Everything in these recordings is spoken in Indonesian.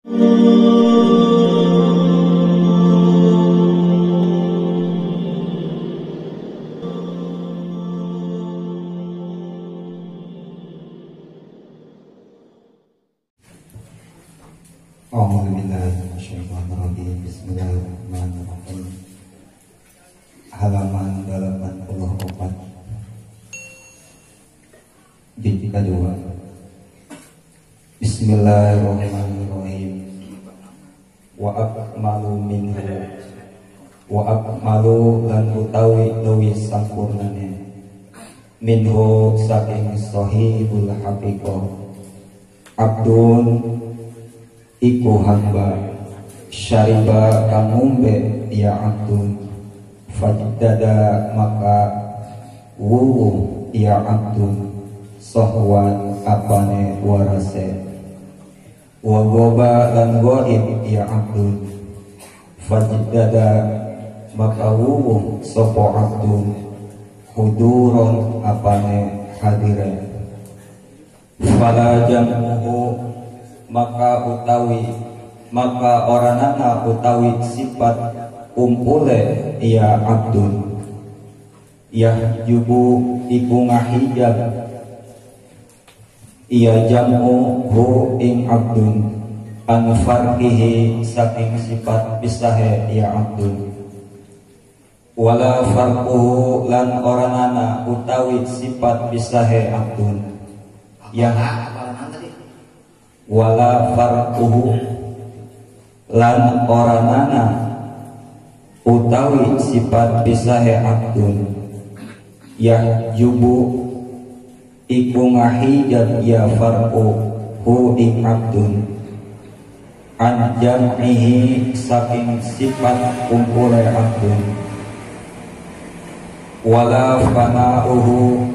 Bismillahirrahmanirrahim. Halaman 84 bab kedua. Bismillahirrahmanirrahim. Wa akmalu minhu wa akmalu lan utawi luwih sampurnane minhu saking sahibul haqiqah abdun iku hamba syariba kang ngombe ya abdun fajdada maka wuwu ya abdun sahwan apane warase wa goba lan goib ya abdun fajdada maka wuwu sopo abdun huduron apane hadire fala jamuhu maka oranana utawi sifat umpule ya abdun yahjubu iku ngahijab iya jamu hu ing abdun an farqihi saking sifat pisahe ya abdun wala farquhu lan oranana utawi sifat pisahe abdun yang wala farquhu lan oranana utawi sifat pisahe abdun yahjubu iku ngahijab ya farqu hu ing abdun an jam'ihi saking sifat kumpule abdun wala fana'uhu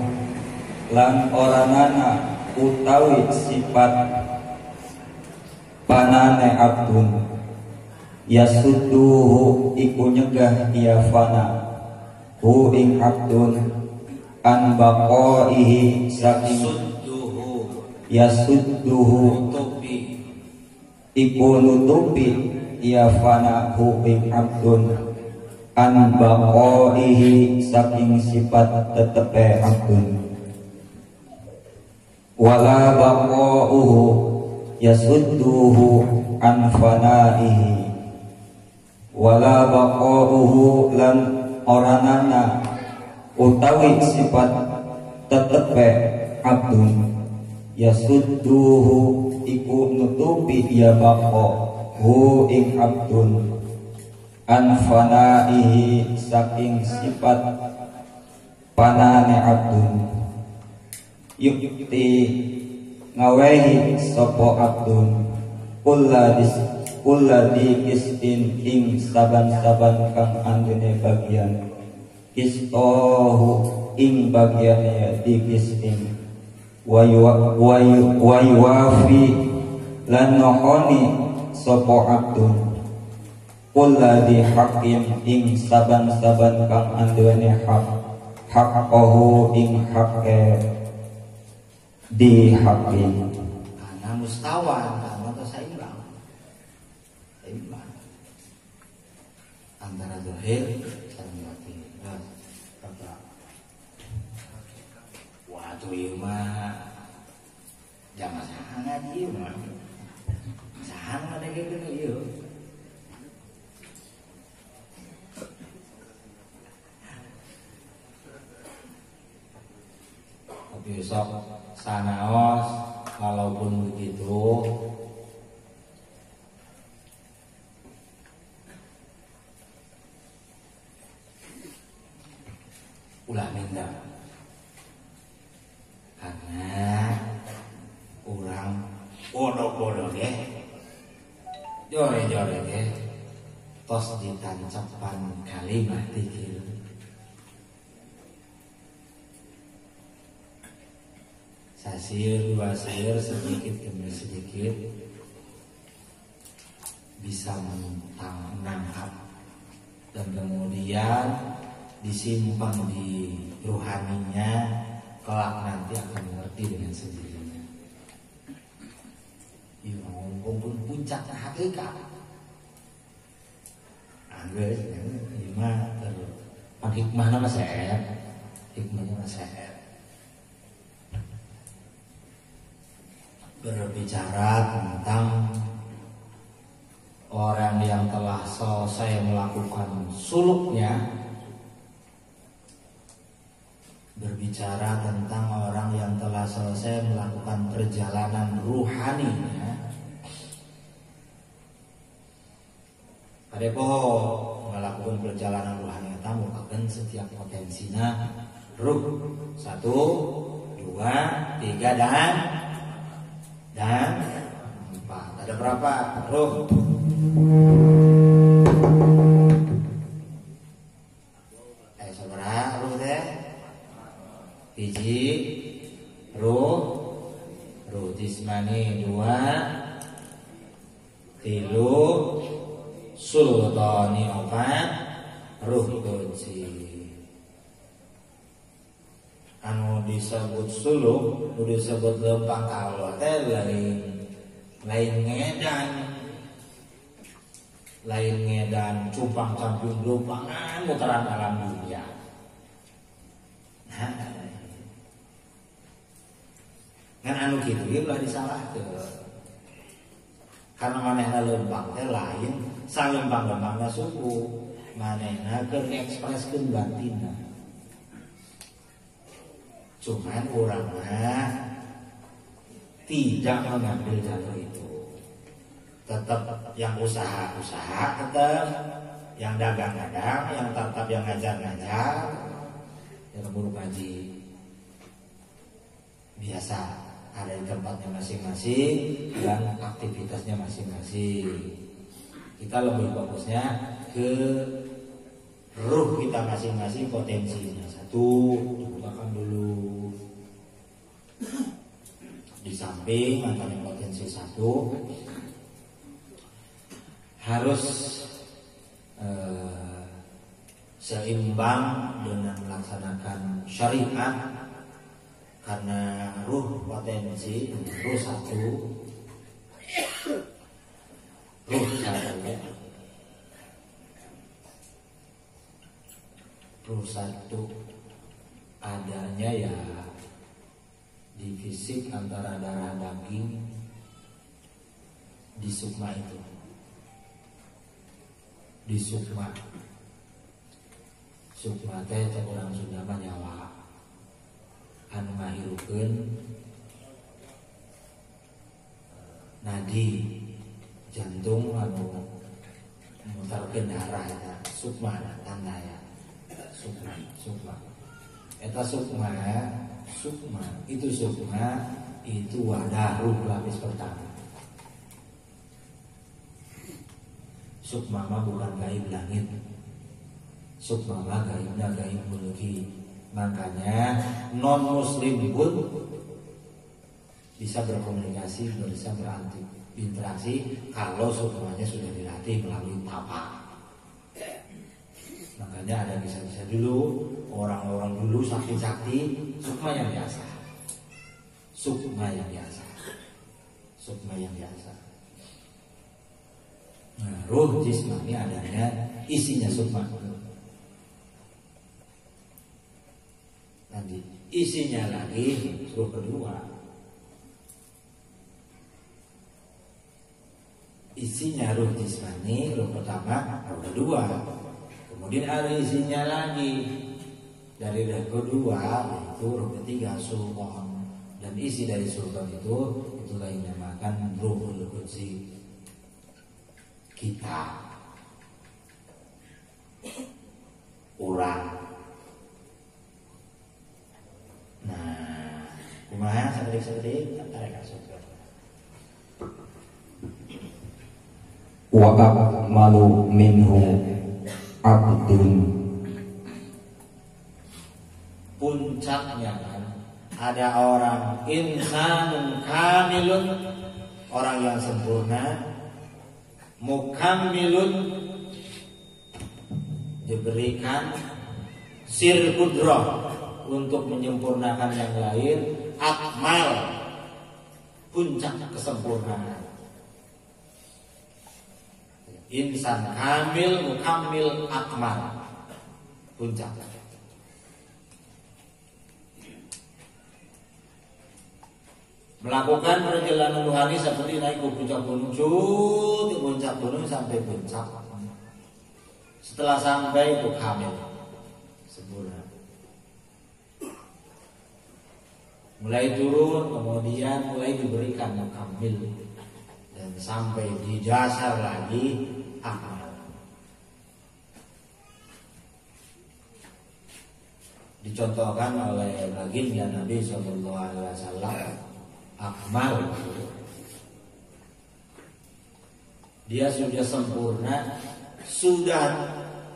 lan oranana utawi sifat panane abdun yasudduhu iku nyegah ya fana hu ing abdun an baqaihi saking yasudduhu iku nutupi ya fana hu ing abdun an baqaihi saking sifat tetepe abdun wala baqauhu yasudduhu an fanaihi wala baqauhu lan oranana utawi sifat tetepe abdun yasudduhu iku nutupi ya baqa hu ing abdun an fanaihi saking sifat panane abdun yukti ngawehi sopo abdun kulladhi kistin ing saban-saban kang andune bagian kistohu ing bagiannya di kistin wayuwafi lan nohoni sopo abdun kulladhi hakim ing saban-saban kang andune haqahu ing haqqe di hakim karena mustawan karena seimbang antara zahir dan batin. Kata waktu ieu mah jangan sangat ieu mah sangat ada gitu ieu besok sanaos walaupun begitu ulah minta karena orang bodoh-bodoh deh jore-jore deh tos ditancapan kalimat dikir sasir dua sasir sedikit demi sedikit bisa menangkap dan kemudian disimpan di rohaninya, kelak nanti akan mengerti dengan sendirinya. pun puncak hakikat. Anggeus ieu mah pan hikmahna mah sehat. Hikmahnya mah sehat. Berbicara tentang orang yang telah selesai melakukan suluknya, berbicara tentang orang yang telah selesai melakukan perjalanan ruhaninya. Padepoho melakukan perjalanan rohani eta mukakeun setiap potensina ruh 1, 2, 3 dan 4. Ada berapa ruh? Sabaraha ruh teh? Hiji ruh jismani, 2 3 sultani, 4 ruh qudsi. Anu disebut suluk, anu disebut lempang Allah teh lain ngedan cupang camping lumpangan mutaran alam dunia. Nah, kan anu kitu ieu ulah disalahkeun. Karena manehna lempang teh lain salempang-lempangna suku, manehna keur ekspreskeun batinna. Cuman orang mah tidak mengambil jalur itu. Tetap yang usaha tetap, yang dagang-dagang, yang tetap yang ngajar-ngajar, yang guru ngaji biasa ada di tempatnya masing-masing dan aktivitasnya masing-masing. Kita lebih fokusnya ke ruh kita masing-masing, potensinya. 1, bukakan dulu di samping antara potensi 1 harus seimbang dengan melaksanakan syariat, karena ruh potensi ruh 1 ruh 1 adanya ya di fisik antara darah daging di sukma itu, di sukma teh orang Sunda mah nyawa anu ngahirukeun nadi jantung anu mutarkeun darah eta sukma tanda ya sukma eta sukma itu wadah ruh lapis pertama. Sukma mah bukan gaib langit, sukma mah gaibna gaib mulki. Makanya non muslim pun bisa berkomunikasi, bisa berinteraksi kalau sukmanya sudah dilatih melalui tapak. Makanya ada kisah-kisah dulu, orang-orang dulu sakti-sakti sukma yang biasa. Nah, ruh jismani adanya isinya sukma. Nanti isinya lagi ruh kedua. Isinya ruh jismani, ruh pertama, ruh kedua. Kemudian ada isinya lagi dari ruh kedua, yaitu ruh ketiga sultan. Dan isi dari sultan itulah yang dinamakan ruhul qudsi kita, orang. Nah, kumaha saeutik tarik asup. Wa akmalu minhu abdun. Puncaknya kan ada orang insanun kamilun, orang yang sempurna, mukammilun, diberikan sir kudrah untuk menyempurnakan yang lain, akmal, puncak kesempurnaan. insan kamil, mukammil, akmal, puncak. Melakukan perjalanan rohani seperti naik ke puncak gunung, di puncak gunung sampai puncak. Setelah sampai itu kamil, sempurna. Mulai turun, kemudian mulai diberikan mukamil, dan sampai di dasar lagi akmal. Dicontohkan oleh baginda Nabi SAW, akmal. Dia sudah sempurna, sudah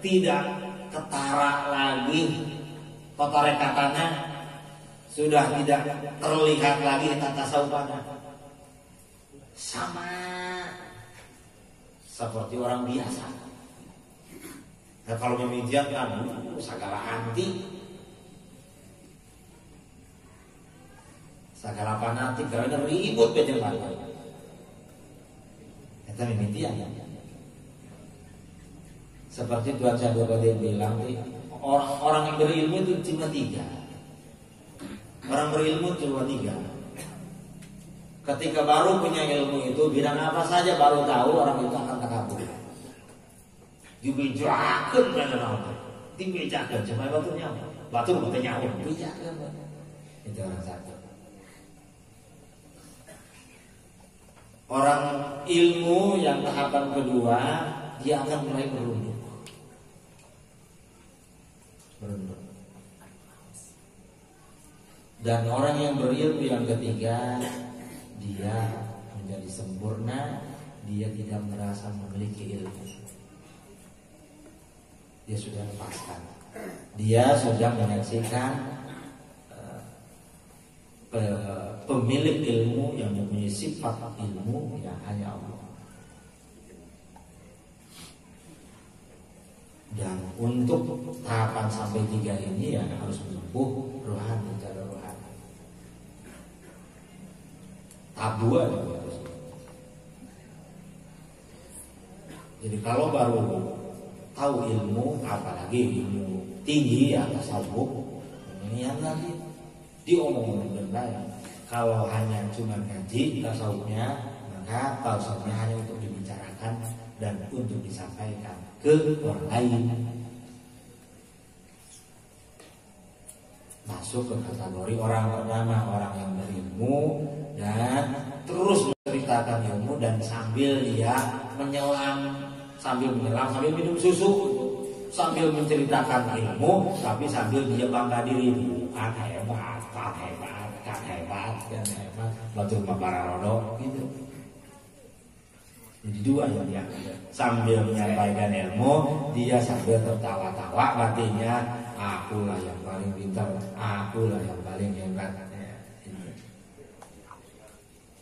tidak ketara lagi kotorekatannya, sudah tidak terlihat lagi tata saupana, sama seperti orang biasa. Nah, kalau memijat kan segala anti, segala fanatik, karena ribut bejemaah. Itu memijat ya. Seperti Tuhan Syahdu Qadir bilang, orang yang berilmu itu cuma 3. Orang berilmu cuma 3. Ketika baru punya ilmu itu, bidang apa saja baru tahu, orang itu akan takabur. Dibejakan pada orang, dibejakan supaya batunya, batu nyawa, dibejakan. Itu orang satu. Orang ilmu yang tahapan kedua, dia akan mulai merunduk. Dan orang yang berilmu yang ketiga, dia menjadi sempurna, dia tidak merasa memiliki ilmu. Dia sudah lepaskan. Dia sudah menyaksikan pemilik ilmu yang mempunyai sifat ilmu yang hanya Allah. Dan untuk tahapan sampai 3 ini ya harus menempuh rohani, cara rohani. Tahap 2 ya harus. Jadi kalau baru tahu ilmu, apalagi ilmu tinggi ya tasawuf, ini yang lagi diomongin benar. Kalau hanya cuma ngaji tasawufnya, maka tasawufnya hanya untuk dibicarakan dan untuk disampaikan ke orang lain. Masuk ke kategori orang pertama, orang yang berilmu dan terus menceritakan ilmu, dan sambil dia menyelam, sambil minum susu, sambil menceritakan ilmu, tapi sambil dia bangga diri, kan hebat, batul para rodo gitu. Jadi 2 yang dia sambil menyampaikan ilmu, dia sambil tertawa-tawa, artinya akulah yang paling pintar, akulah yang paling hebat.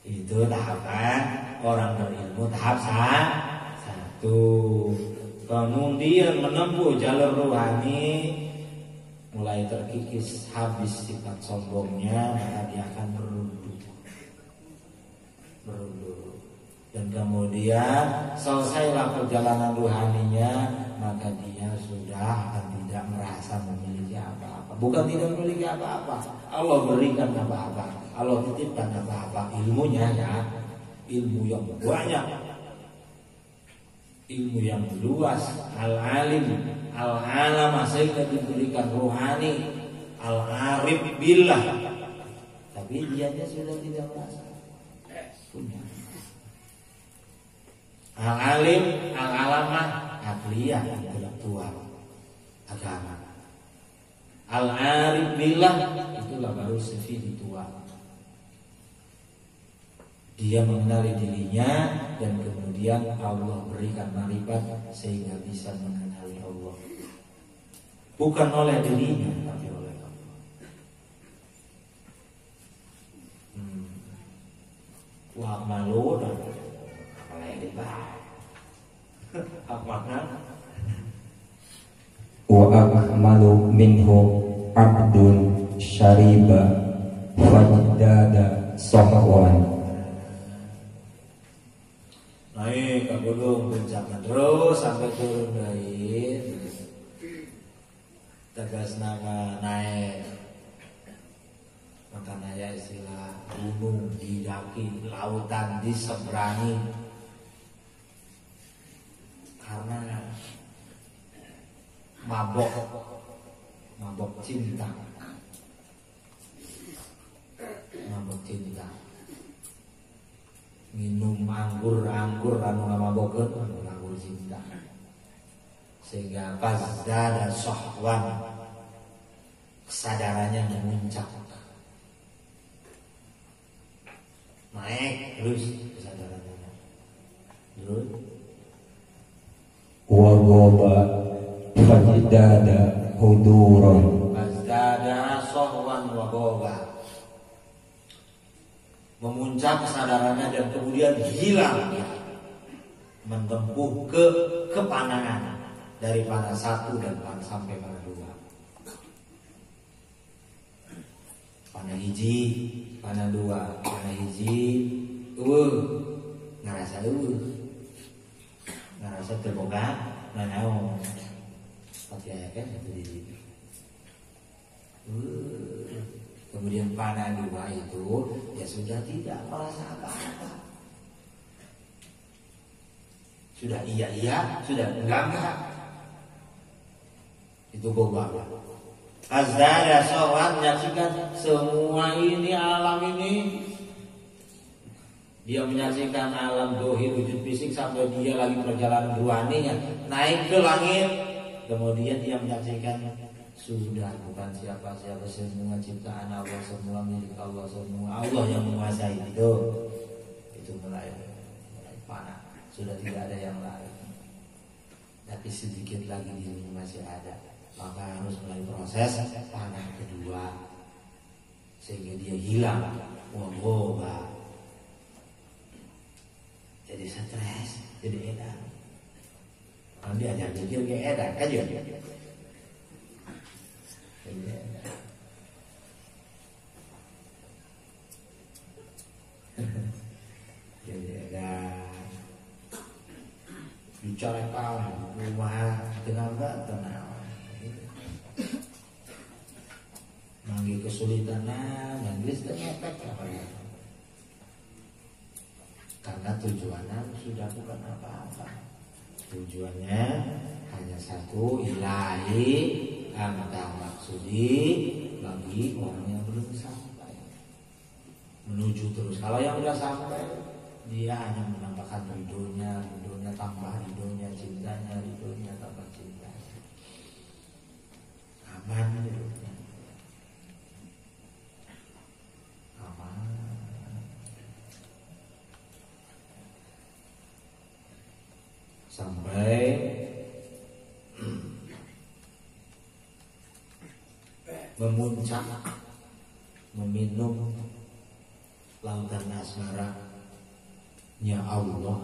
Itu tahapan orang berilmu, tahap 1. Kemudian menempuh jalur rohani, mulai terkikis habis sifat sombongnya, maka dia akan merunduk. Dan kemudian selesailah perjalanan rohaninya, maka dia sudah akan tidak merasa memiliki apa-apa. Bukan tidak memiliki apa-apa, Allah berikan apa-apa, Allah titipkan apa-apa, ilmunya ya, ilmu yang banyak, ilmu yang luas, al-alim, al-alam, sehingga diberikan rohani, al-arif billah, tapi dianya sudah tidak merasa punya. Al-alim, al-alamah, akliyah, intelektual, agama. Al-arif billah, itulah baru spiritual. Dia mengenali dirinya, dan kemudian Allah berikan marifat sehingga bisa mengenali Allah. Bukan oleh dirinya, tapi oleh Allah. Wah malu dan wa akmalu minhu abdun syariba fajdada sohwan. naik ke gunung puncaknya terus sampai turun dari tegas nama naik. Makanya ya istilah gunung didaki, lautan diseberangi, karena mabok cinta, minum anggur anu ngamabokeun anggur cinta, sehingga fazdada syahwan, kesadarannya memuncak, naik terus kesadarannya terus wa ghaba fajdada huduran. fazdada syahwan wa ghaba, memuncak kesadarannya dan kemudian hilang dia, menempuh ke kepanangan dari panah satu dan sampai panah dua, panah hiji, panah dua, panah hiji, ngerasa terboga, nanaon, pakai kan itu di sini. Kemudian panah dua itu ya sudah tidak merasa apa-apa, sudah iya, sudah enggak, itu gobak. Azdara sowan, menyaksikan semua ini, alam ini, dia menyaksikan alam dohir wujud fisik sampai dia lagi perjalanan ruhaninya naik ke langit, kemudian dia menyaksikan sudah bukan siapa-siapa, semua ciptaan Allah, semua milik Allah, semua Allah yang menguasai itu mulai panah, sudah tidak ada yang lain, tapi sedikit lagi dirinya masih ada, maka harus mulai proses panah kedua sehingga dia hilang, jadi stres, jadi edan, kalau diajar pikir kayak edan aja. Jadi ada bicarakan rumah dengan tenang, manggil kesulitan dan listnya efek apa ya? Karena tujuannya sudah bukan apa-apa, tujuannya hanya satu, ilahi anta maksudi, bagi orang yang belum sampai menuju terus. Kalau yang sudah sampai, dia hanya menampakkan ridhonya tambah ridhonya, cintanya tambah cintanya, aman hidupnya, aman. Sampai memuncak, meminum lautan asmaranya Allah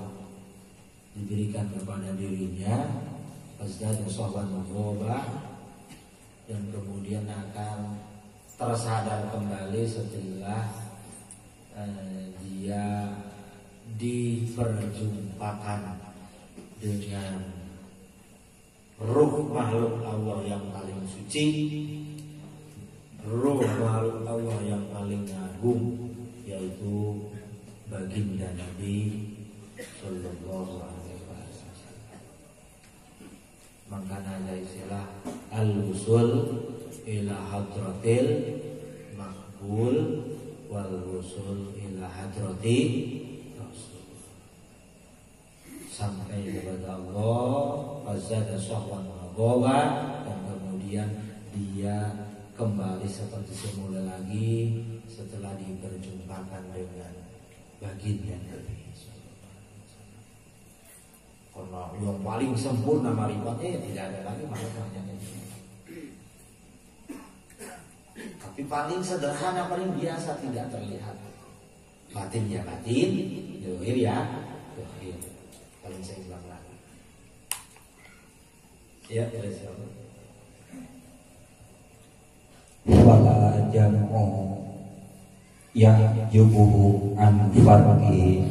diberikan kepada dirinya, fazdada syahwan wa ghaba, dan kemudian akan tersadar kembali setelah dia diperjumpakan dengan ruh makhluk Allah yang paling suci, ruh makhluk Allah yang paling agung, yaitu baginda Nabi Sallallahu Alaihi Wasallam. Makanya ada istilah al-wusul ila hadratil maqbul wal wusul ila hadrati Rasul, sampai kepada Allah, fazdada syahwan wa ghaba, dan kemudian dia kembali seperti semula lagi setelah diperjumpakan dengan baginda Nabi. Karena yang paling sempurna marifatnya ya tidak ada lagi marifatnya ini. Tapi paling sederhana, paling biasa, tidak terlihat. Batin ya batin, dohir ya dohir, paling seimbang lagi. Ya, insyaallah. Wala jam'u yang yubuhu an farqi,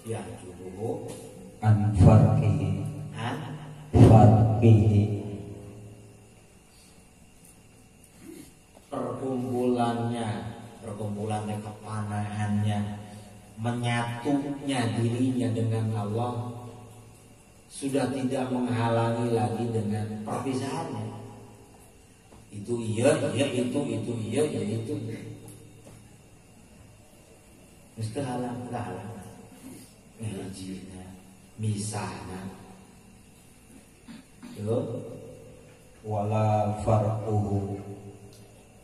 ya jubuhu an farqihi an farqihi perkumpulannya kepanahannya, menyatunya dirinya dengan Allah sudah tidak menghalangi lagi dengan perpisahannya. Itu iya, itu iya, itu. Mesti halang. Ngajina, misahna. Yo, wala farquhu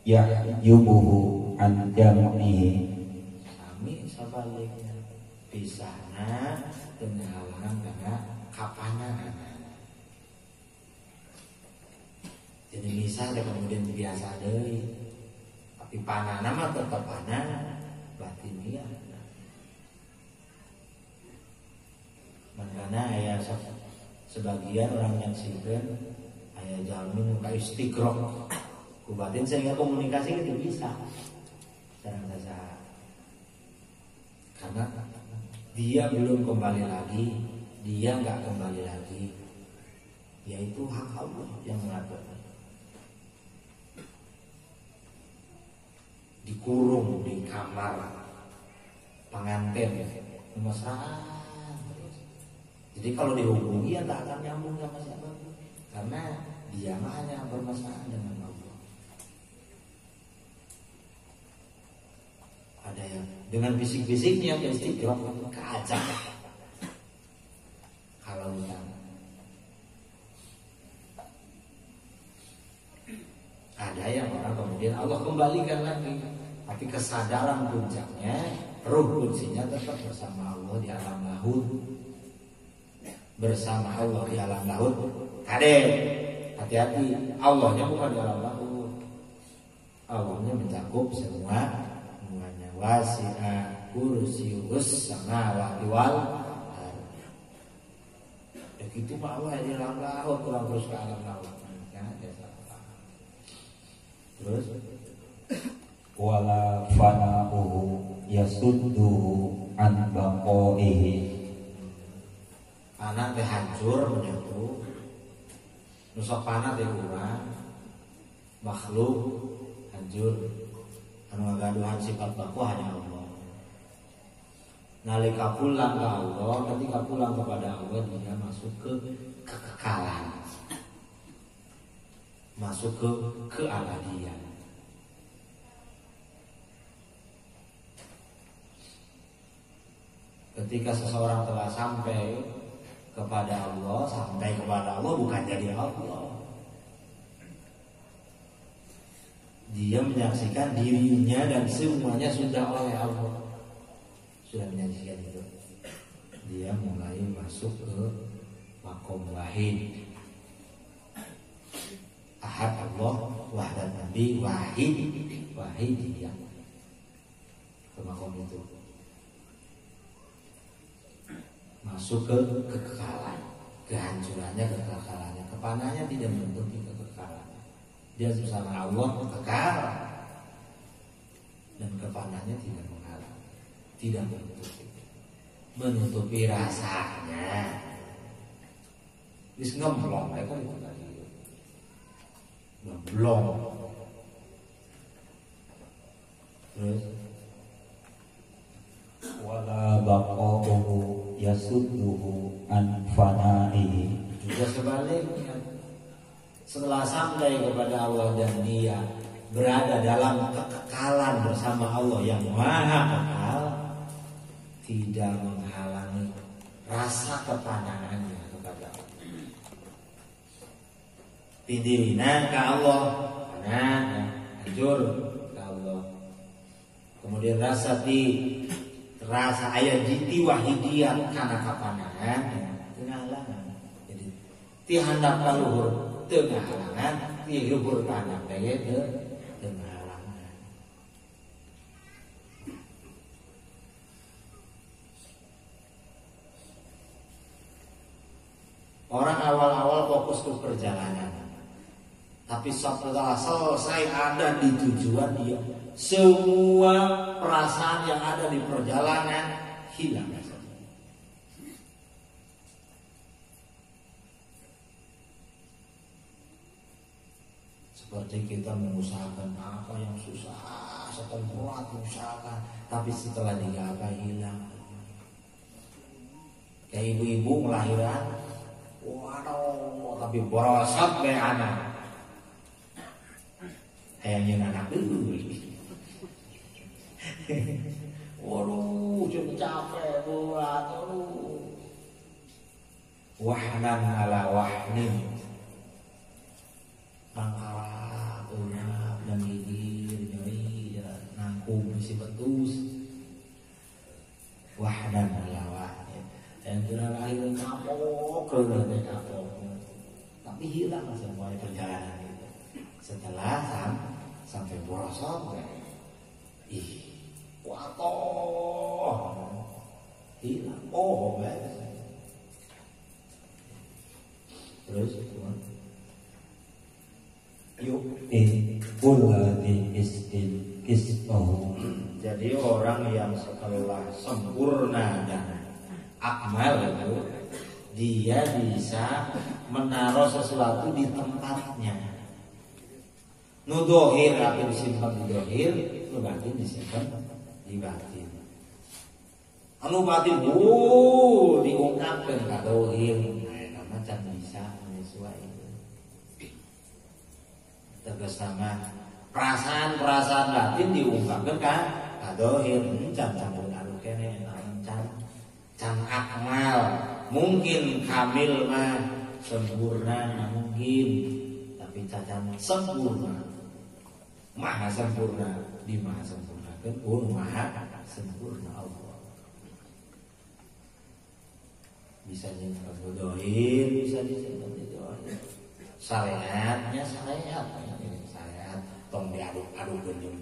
yahjubuhu an jam'ihi. Kami sebaliknya pisahna dengan halangan karena kapanan. Jadi misah dan kemudian biasa deui. Tapi panana mah tetap panah batinnya. Makanya aya sebagian orang yang sipren aya jalmi ka istiqraq ku batin sehingga komunikasi itu bisa sareng saha. Karena dia belum kembali lagi, dia nggak kembali lagi, yaitu hak Allah yang mengatur. Dikurung di kamar pengantin mesraan. Jadi kalau dihubungi ya tak akan nyambung sama siapa, karena dia mah hanya bermesraan dengan Allah. Ada yang dengan bisik-bisiknya ke istiqraq keacak. Kalau utang ada yang orang kemudian Allah kembalikan lagi, tapi kesadaran puncaknya, ruh kunsinya tetap bersama Allah di alam lahud. Bersama Allah di alam lahud. Kade, hati-hati, Allahnya bukan di alam lahud. Allahnya mencakup semuanya. Wasi'a kursiyyus samawati wal ardh. Begitu mah Allah di alam lahud, kurang terus ke alam lahud. Terus wala fana'uhu yasudduhu an baqaihi. Panah teh hancur menyatu, nusok panah teh urang, makhluk hancur, anu ngagaduhan sifat baku hanya Allah. Nalika pulang ke Allah, ketika pulang kepada Allah dia masuk ke kekekalan, masuk ke keabadian. Ketika seseorang telah sampai kepada Allah bukan jadi Allah. Dia menyaksikan dirinya dan semuanya sudah oleh Allah. Sudah menyaksikan itu. Dia mulai masuk ke makom wahid. Ahad Allah, wahdat Nabi, wahid dia. Ke makom itu. Masuk ke kekekalan, kehancurannya, kekekalannya, kepanahnya tidak menutupi kekekalan. Dia bersama Allah kekal dan kepanahnya tidak menghalang, tidak menutupi rasanya. Wis ngemblong, mereka itu tadi ngemblong. Terus wala baqa'uhu yasudduhu an fana'ihi. Juga sebaliknya, setelah sampai kepada Allah dan dia berada dalam kekekalan bersama Allah yang maha kekal, tidak menghalangi rasa kepanahannya kepada Allah. Tidurina ke Allah, panah hancur ke Allah. Kemudian rasa ayat jiti wahidiyat karena kapanahan tengah halangan. Jadi ti handap ka luhur tengah halangan, ti luhur ka handap teh tengah halangan. Orang awal-awal fokus ke perjalanan, tapi setelah selesai ada di tujuan dia, semua perasaan yang ada di perjalanan hilang. Seperti kita mengusahakan apa yang susah, setelah berat usahakan, tapi setelah digapai hilang. Kayak ibu-ibu melahirkan, waduh, tapi borosot kayak anak. Kayaknya anak dulu. Waduh, cuma capek buat, waduh. Wahnan ala wahnin, pangkalah, ulap, dan gigir, nyeri, nangkum, isi betus. Wahnan ala wahnin, yang kira lahir kapok, tapi hilang semuanya perjalanan itu. Setelah sampai borosot, watoh, hilang, terus yuk kuladi istiqoh. Jadi orang yang setelah sempurna dan akmal itu, dia bisa menaruh sesuatu di tempatnya. Nudohir tapi disimpan di dohir, nu batin disimpan di batin. Anu batin diungkapkan ka dohir, karena can bisa menyesuaikan. Tegas nama perasaan batin diungkapkan ka dohir, can campur aduk kene, can akmal. Mungkin kamil mah sempurna mungkin, tapi cacat sempurna. Maha sempurna, di maha sempurna kan, maha sempurna Allah. Bisa nyimpan dohir, bisa disimpan di dohir. Syariatnya syariat, tong diaduk-aduk genjung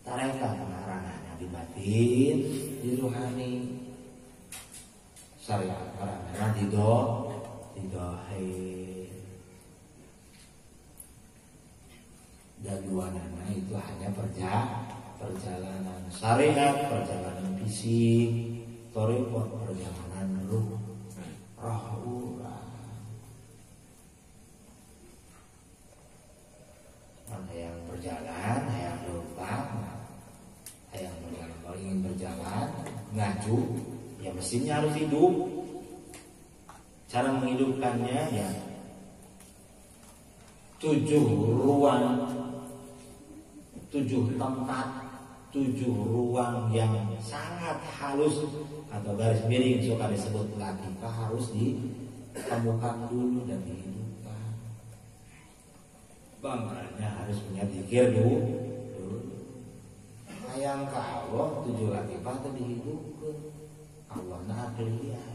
tarekat pengarangannya di batin, di ruhani. Syariat pengarangannya di dohir. Dan dua nama itu hanya perjalanan syariat, perjalanan fisik, thariqah, perjalanan ruh. Ada yang berjalan, ada yang lupa, ada yang berjalan. Kalau ingin berjalan, ngaju, ya mesinnya harus hidup. Cara menghidupkannya ya 7 ruang, 7 tempat, 7 ruang yang sangat halus atau garis miring suka disebut latifah harus ditemukan dulu dan dihidupkan. Makanya harus punya zikir dulu. Hayang ka Allah 7 latifah itu dihidupkan. Allah nah kelihatan.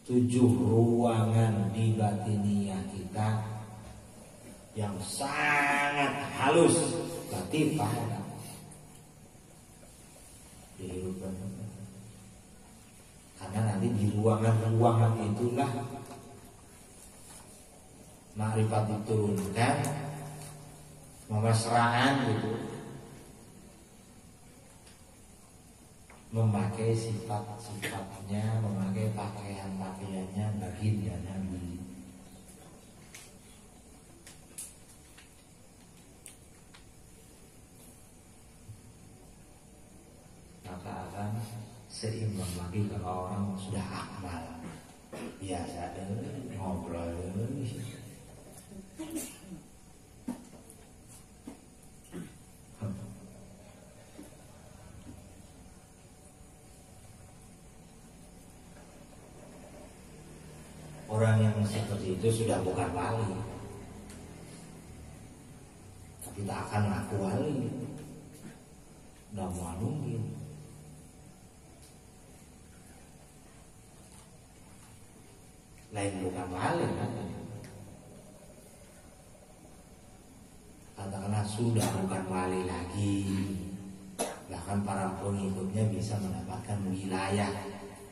7 ruangan di batiniah kita yang sangat halus, latifah dihidupkan. Karena nanti di ruangan-ruangan itulah makrifat diturunkan, memesraan gitu, memakai sifat-sifatnya, memakai pakaian-pakaiannya baginda Nabi. Maka akan seimbang lagi kalau orang sudah akmal. Biasa ngobrol. Orang yang seperti itu sudah bukan wali, tapi tak akan ngaku wali. Udah mau mungkin. Lain bukan wali kan? Katakanlah sudah bukan wali lagi, bahkan para pengikutnya bisa mendapatkan wilayah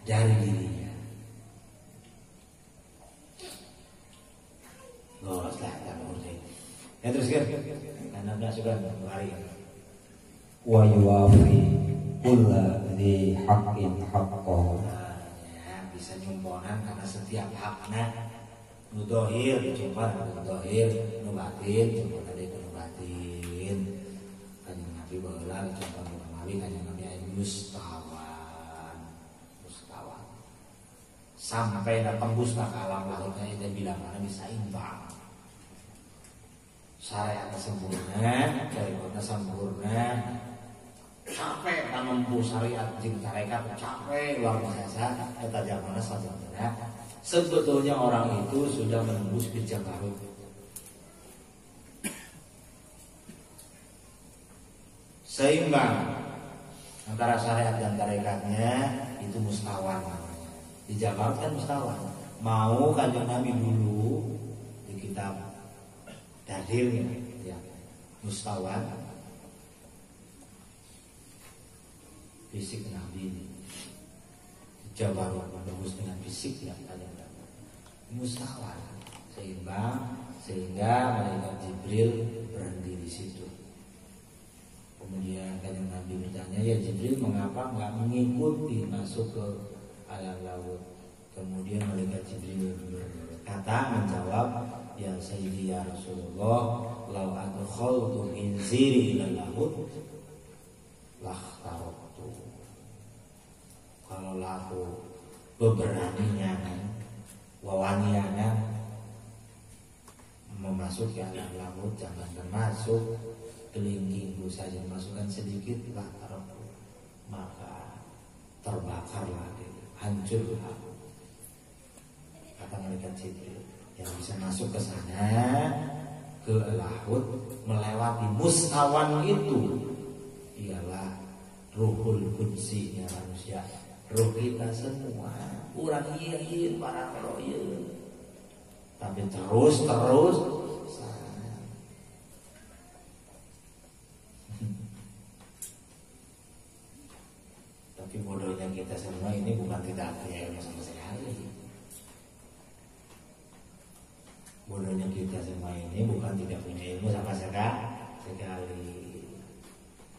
dari dirinya. Lolos lah, tak mengerti. Ya teruskan, karena sudah sudah lari. Wa yuwafi kulla dhi haqqin haqqahu. Ya, bisa penyembonan karena setiap hakna nu dohir dicoba nu dohir nu batin coba tadi nu batin kanjeng Nabi baheula coba nu kamawi kanjeng Nabi aya mustawan sampai tembus ka alam lautnya itu bilang mana bisa imbang syariat sempurna dari kota sempurna capek menempuh syariat jeung tarekat capek luar biasa eta zamana sajadah sebetulnya orang itu sudah menembus pinjang baru seimbang antara syariat dan tarekatnya itu mustawan dijabarkan mustawan mau kanjeng Nabi dulu di kitab dalil ya mustawan fisik Nabi dijabarkan bagus dengan fisik ya kanjeng Nabi mustawan sehingga malaikat Jibril berhenti di situ. Kemudian kanjeng Nabi bertanya, ya Jibril mengapa nggak mengikuti masuk ke alam laut? Kemudian malaikat Jibril berkata menjawab, ya Sayyidi ya Rasulullah, lau adkhaltu inziri ilal laut lakhtartu. Kalau aku beberaninya wawaniana memasuki alam laut, jangan termasuk kelingkingku saja masukkan sedikit lah maka terbakarlah, hancurlah. Kata malaikat Jibril, yang bisa masuk ke sana ke laut melewati mustawan itu ialah ruhul qudsinya manusia, ruh kita semua. Urang ieu para royal, tapi terus tapi bodohnya kita semua ini bukan tidak punya ilmu sama sekali. Bodohnya kita semua ini bukan tidak punya ilmu sama sekali,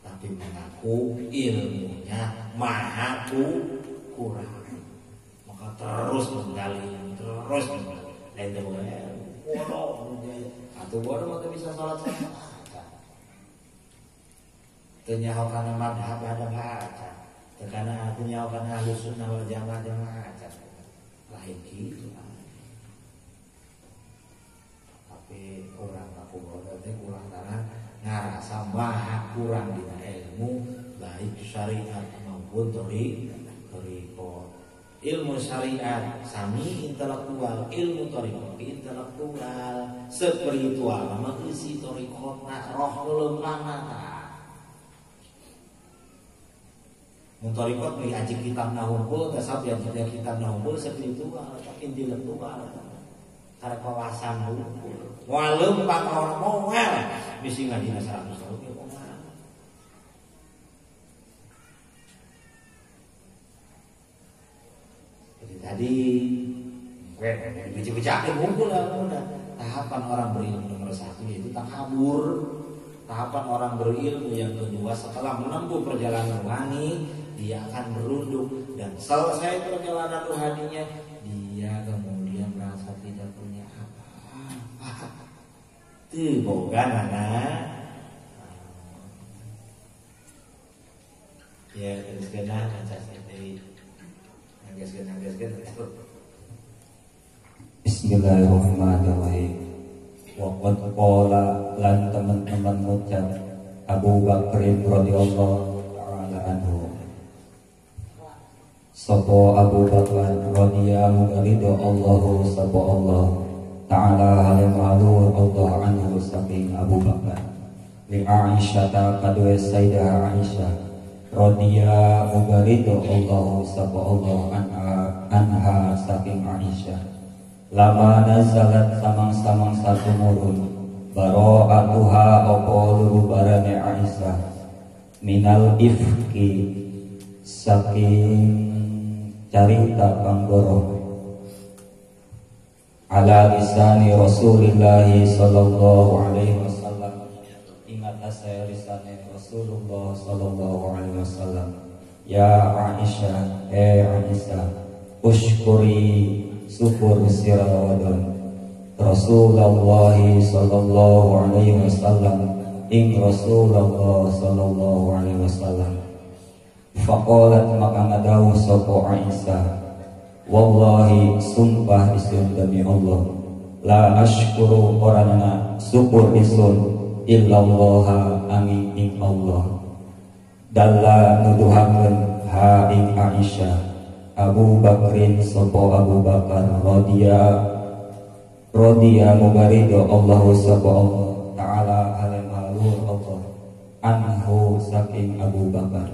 tapi mengaku ilmunya maha kurang, maka terus menggali lain bodoh atau bodoh maka bisa sholat ternyata karena madhab ada baca karena punya karena ahli sunnah wal jamaah lain gitu. Tapi orang aku bodoh teh kurang karena ngarasa maha kurang dina ilmu baik syariat maupun toriko. Ilmu syariat sami intelektual, ilmu toriko intelektual, spiritual mah isi torikotna roh leumpangna. Muntorikot beli aji kitab nahumpul, kesab yang kitab nahumpul spiritual, tapi intelektual. Karena kawasan humpul. Walau pak orang moal, misi ngaji 100 tahun ya moal. Jadi tadi, baca-baca humpul lah. Tahapan orang berilmu nomor 1 yaitu takabur. Tahapan orang berilmu yang kedua setelah menempuh perjalanan rohani, dia akan merunduk dan selesai perjalanan rohaninya, dia kemudian merasa tidak punya apa-apa. Tuh boga nana. Ya terus kena kaca dari nangis. Bismillahirrahmanirrahim. Waqad qala lan teman-teman ngucap Abu Bakar radhiyallahu ta'ala anhu. Sapa Abu Bakar radhiyallahu Allahu sapa Allah ta'ala halim alur Allah anhu saking Abu Bakar li Aisyah kadue Sayyidah Aisyah radhiyallahu Allahu sapa Allah anha saking Aisyah. Lama nazalat samang-samang satu murun bara'atuha opo lurubarane Aisyah minal ifki saking carita panggoro ala lisani Rasulullah sallallahu alaihi wasallam. Ingat saya lisani Rasulullah sallallahu alaihi wasallam. Ya Aisyah, Aisyah, usykuri syukur sirawadon Rasulullah sallallahu alaihi wasallam ing Rasulullah sallallahu alaihi wasallam. Faqalat maka ngadawu sapa Aisyah, wallahi sumpah isun demi Allah, la ashkuru orana syukur isun illallah angin ing Allah. Dalla nuduhakeun ha ing Aisyah Abu Bakrin sapa Abu Bakar radhiya mubarido Allahu sapa Allah taala alim alur Allah anhu saking Abu Bakar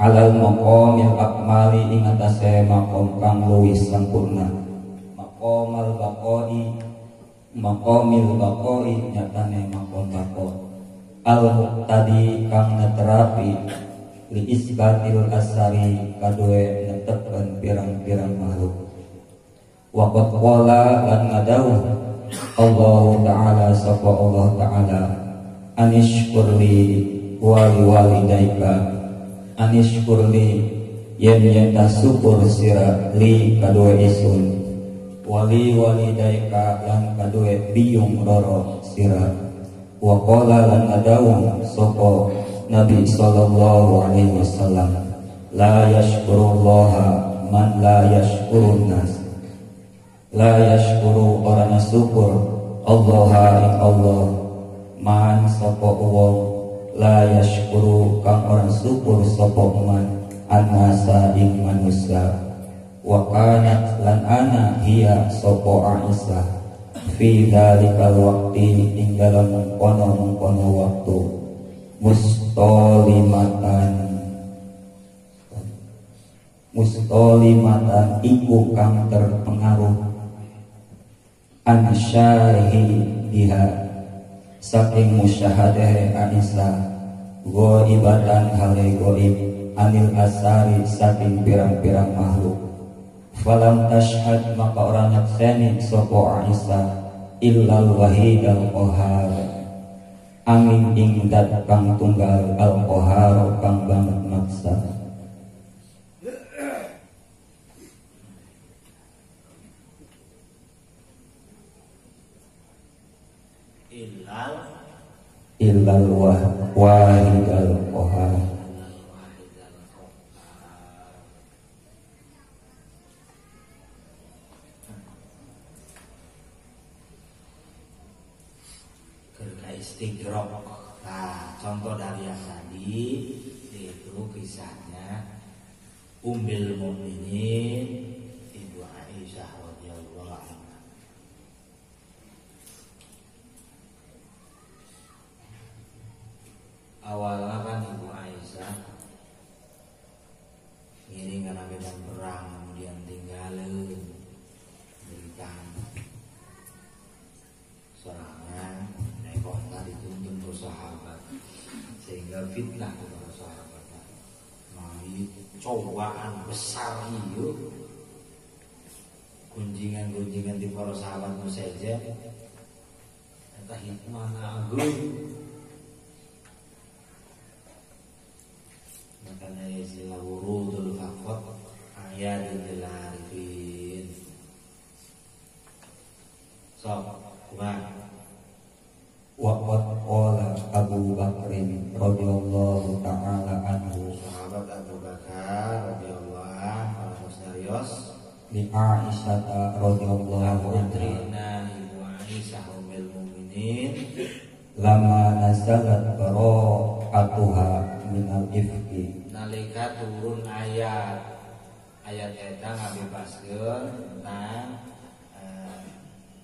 alal maqamil akmali ing atase maqam kang luwih sampurna maqamil baqoi nyatane maqam baqo al muqtadi kang neterapi li isbatil asari kadue netepkeun pirang-pirang makhluk. Waqad qala lan ngadawuh Allah taala sapa Allah taala anishkurli wa liwalidaika anishkurli yen syukur sira li kadue isun wali walidaika lan kadue biyung roro sira. Wa qala lan ngadawuh sapa Nabi sallallahu alaihi wasallam la yashkurullaha man la yashkurun nas. La yashkuru orana syukur Allah ing Allah man sapa wong la yashkuru kang orang syukur sapa man annasa ing manusia. Wa kanat lan ana hiya sapa Aisyah fi dzalikal waqti ing dalem kono waktu mustolimatan iku kang terpengaruh ansyariha saking musyahadah Aisyah ghaibatan hale ghaib anil asari saking pirang-pirang makhluk. Falam tashhad maka ora nyakseni sapa Aisyah illal wahidal qahar angin ing dat kang tunggal al qahar kang banget maksa. Illal wahidal qahar istigrok. Nah, contoh dari yang tadi itu kisahnya Ummul Mukminin Ibu Aisyah radhiyallahu anha. Awalnya kan Ibu Aisyah ngiring karena medan perang, kemudian tinggalin berikan serangan kota dituntun ke sahabat sehingga fitnah kepada sahabat. Mari cobaan besar itu kunjingan di para sahabat saja eta hikmah agung. Makanya istilah wurudul faqat ayatul arifin. So, kumah waqad qala Abu Bakrin radhiyallahu ta'ala anhu sahabat Abu Bakar radhiyallahu anhu serius li Aisyah radhiyallahu anha Ibu Aisyah ummul mukminin lama nazalat bara'atuha minal ifki nalika turun ayat eta ngabebaskeun tentang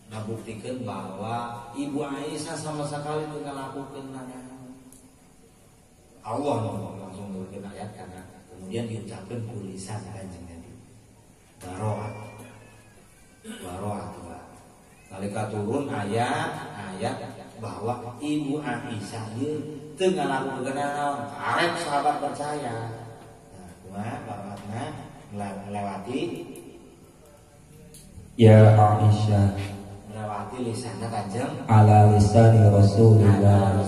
membuktikan bahwa Ibu Aisyah sama sekali tidak lakukan Allah langsung turunkan ayat karena kemudian diucapkan tulisan Kanjeng Nabi baroat nalika turun ayat bahwa Ibu Aisyah ieu teu ngalakukeun naon karek sahabat percaya. Nah, kumaha baroatna melewati ya Aisyah melewati lisannya Kanjeng ala lisani Rasulillah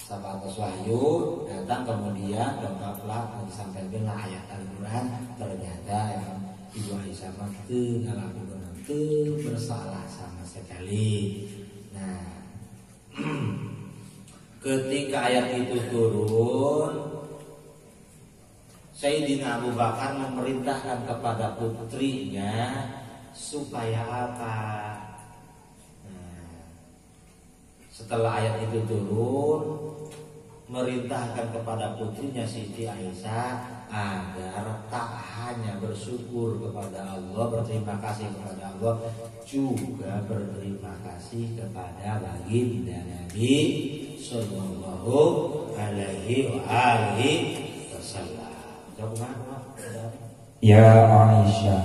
sabata tos wahyu datang kemudian dongkaplah disampaikan ayat Al-Quran, ternyata yang Ibu Aisyah itu ngalakukan itu bersalah sama sekali. Nah, ketika ayat itu turun, Sayyidina Abu Bakar memerintahkan kepada putrinya supaya apa? Nah, setelah ayat itu turun, merintahkan kepada putrinya Siti Aisyah agar tak hanya bersyukur kepada Allah, berterima kasih kepada Allah, juga berterima kasih kepada baginda Nabi Sallallahu Alaihi Wasallam. Ya Aisyah,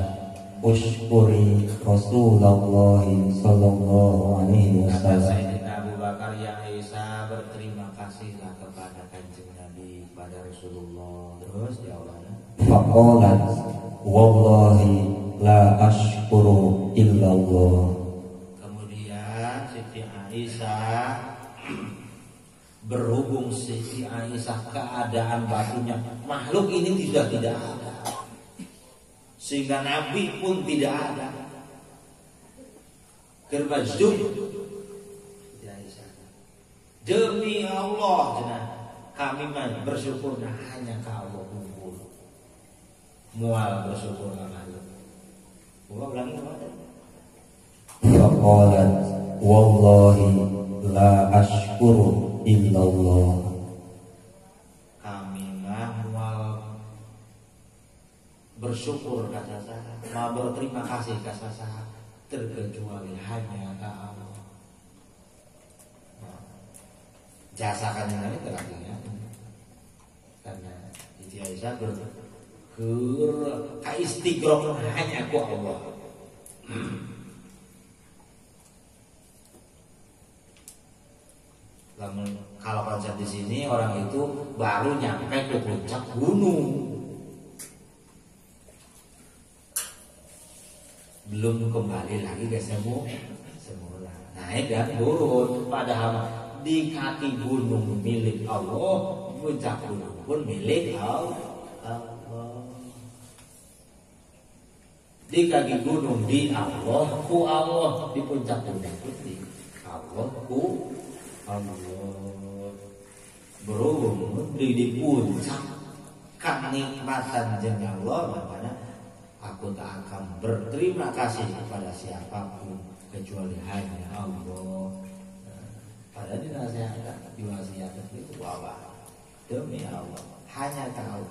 ushkuri Rasulullah Sallallahu Alaihi Kata Wasallam. Sayyidina Abu Bakar, ya Aisyah, berterima kasihlah kepada Kanjeng Nabi, kepada Rasulullah. Terus jawabannya, Faqalat wallahi la ashkuru illallah. kemudian Siti Aisyah, berhubung Siti Aisyah keadaan batinnya makhluk ini sudah tidak ada, sehingga Nabi pun tidak ada. Kerbajum Siti Aisyah, demi Allah jenah, kami bersyukur hanya ke Allah kumpul. Mual bersyukur ke makhluk. Gua ulangi kepada. Faqalat wallahi la ashkuru illallah. Kami mual bersyukur kata saya, mau berterima kasih kata saya, terkecuali hanya ke Allah. Nah, jasa kanjeng Nabi terakhirnya karena Siti Aisyah kaistighfar hanya ku Allah. Kalau konsep di sini orang itu baru nyampe ke puncak gunung, belum kembali lagi ke semula, naik dan turun. Padahal di kaki gunung milik Allah, puncak gunung pun milik Allah. Di kaki gunung di Allah, ku Allah, di puncak gunung putih Allah, ku Allah. Berhubung di puncak kenikmatan jeung Allah, makanya aku tak akan berterima kasih kepada siapapun kecuali hanya Allah. Padahal dinasihatkan, diwasiatkan itu bahwa demi Allah, hanya tahu.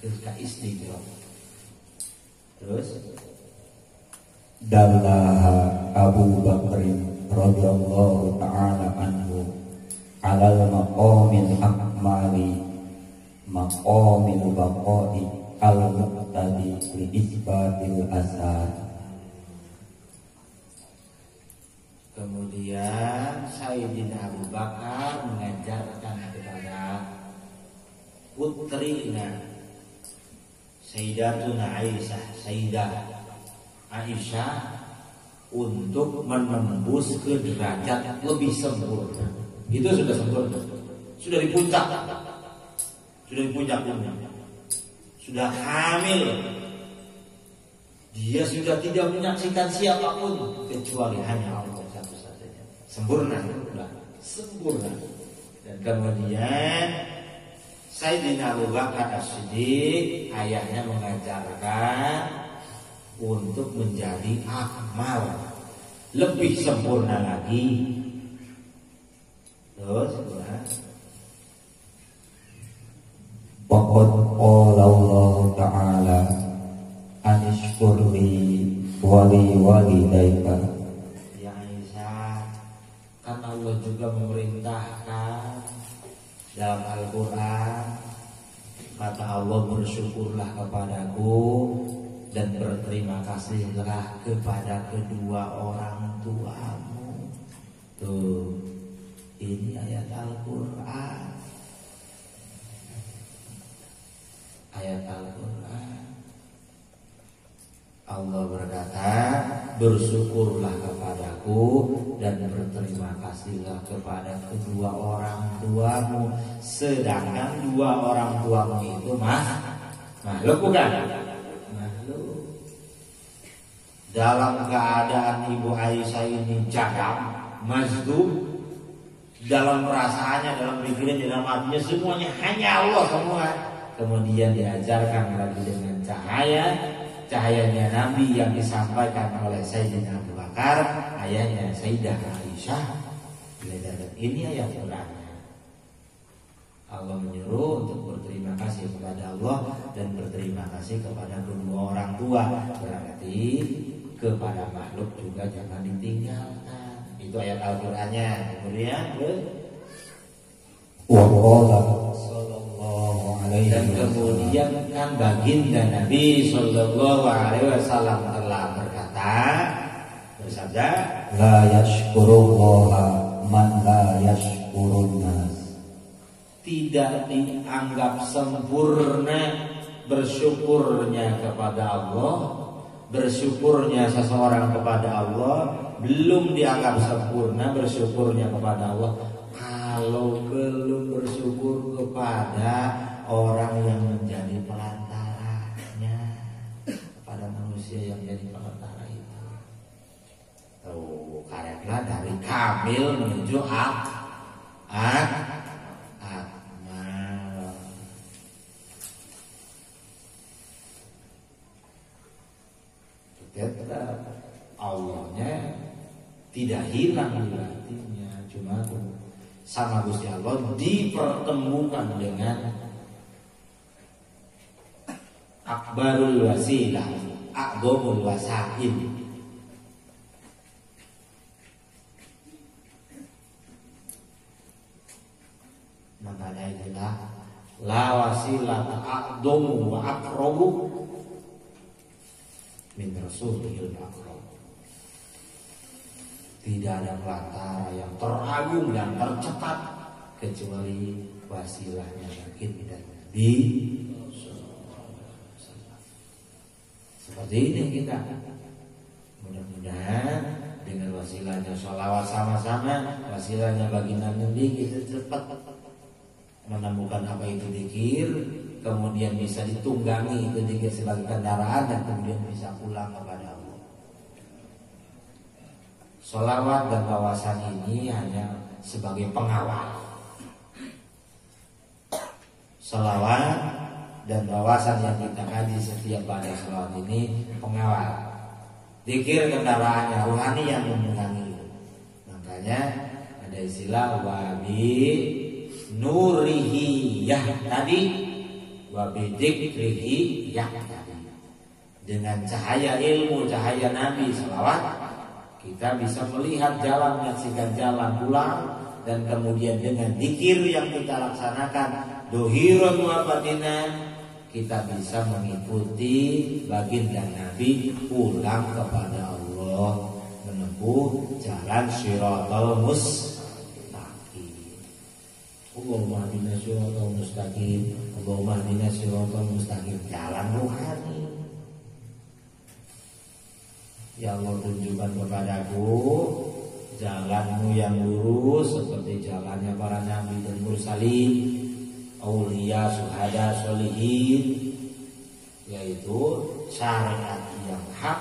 Ketika istighfar. Terus Dallaha Abu Bakrin radhiyallahu ta'ala anhu alal maqamil akmali maqamil baqai al-muqtadi li isbatil asar. kemudian Sayyidina Abu Bakar mengajarkan kepada putrinya Sayyidatuna Sayyidah Aisyah untuk menembus ke derajat lebih sempurna. Itu sudah sempurna, sudah di puncak, sudah hamil. Dia sudah tidak menyaksikan siapapun kecuali hanya Allah satu-satunya. Sempurna, sempurna. Dan kemudian Sayyidina Abu Bakar As-Siddiq, ayahnya mengajarkan untuk menjadi akmal lebih sempurna lagi. Terus Waqad qala Allah ta'ala anishkurli wali walidayka. ya Aisyah, kan Allah juga memerintahkan dalam Al-Quran, kata Allah, bersyukurlah kepadaku dan berterima kasihlah kepada kedua orang tuamu. Tuh, ini ayat Al-Quran. Ayat Al-Quran. Allah berkata, bersyukurlah kepadaku dan berterima kasihlah kepada kedua orang tuamu. Sedangkan dua orang tuamu itu makhluk bukan? Makhluk. Dalam keadaan Ibu Aisyah ini jadam, mazdum, dalam perasaannya, dalam pikirannya, dalam hatinya semuanya hanya Allah semua. Kemudian diajarkan lagi dengan cahayanya Nabi yang disampaikan oleh Sayyidina Abu Bakar, ayahnya Sayyidah Aisyah. Ini ayat Qur'annya. Allah menyuruh untuk berterima kasih kepada Allah dan berterima kasih kepada kedua orang tua. Berarti kepada makhluk juga jangan ditinggalkan. Itu ayat Al-Qur'annya. Kemudian dan kemudian kan baginda Nabi Sallallahu Alaihi Wasallam telah bersabda, la yashkurullaha man la yashkurun nas. Tidak dianggap sempurna bersyukurnya kepada Allah, bersyukurnya seseorang kepada Allah belum dianggap sempurna bersyukurnya kepada Allah kalau belum bersyukur kepada orang yang menjadi perantaranya, kepada manusia yang menjadi perantara itu. Tuh, karetlah dari kamil menuju akmal. Tetap Allahnya tidak hilang di hatinya, cuma sama Gusti Allah dipertemukan dengan akbarul wasilah, a'dhamul wasail. Makanya itulah la wasilah a'dhamu wa aqrabu min rasulil akram. Tidak ada pelantara yang teragung dan tercepat kecuali wasilahnya baginda Nabi. Seperti ini kita. Mudah-mudahan dengan wasilahnya sholawat sama-sama, wasilahnya baginda Nabi, kita cepat menemukan apa itu dzikir, kemudian bisa ditunggangi itu dzikir sebagai kendaraan dan kemudian bisa pulang kepada Allah. Sholawat dan wawasan ini hanya sebagai pengawal. Sholawat dan wawasan yang kita kaji setiap pada sholawat ini pengawal. Dzikir kendaraannya, rohani yang menunggangi. Makanya ada istilah wabi nurihi yah tadi, wabi dzikrihi yah tadi. Dengan cahaya ilmu, cahaya Nabi sholawat, kita bisa melihat jalan, menyaksikan jalan pulang. Dan kemudian dengan dzikir yang kita laksanakan dohiron wa batinan, kita bisa mengikuti baginda Nabi pulang kepada Allah, menempuh jalan Shiratal Mustaqim. Allahumma hdina Shiratal Mustaqim, Allahumma hdina Shiratal Mustaqim, jalan rohani. Ya Allah, tunjukkan kepadaku jalanmu yang lurus seperti jalannya para nabi dan mursalin, aulia, syuhada, sholihin, yaitu syariat yang hak,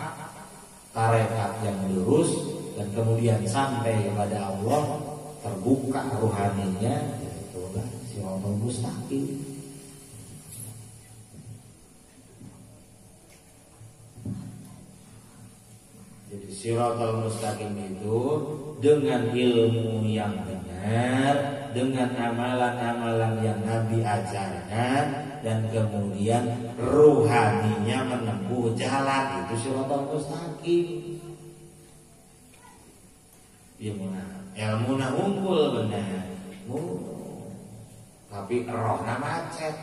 tarekat yang lurus, dan kemudian sampai kepada Allah terbuka rohaninya, yaitu Shiratal Mustaqim. Jadi Shiratal Mustaqim itu dengan ilmu yang benar, dengan amalan-amalan yang Nabi ajarkan, dan kemudian rohaninya menempuh jalan, itu Shiratal Mustaqim. Ilmu unggul benar, tapi rohna macet.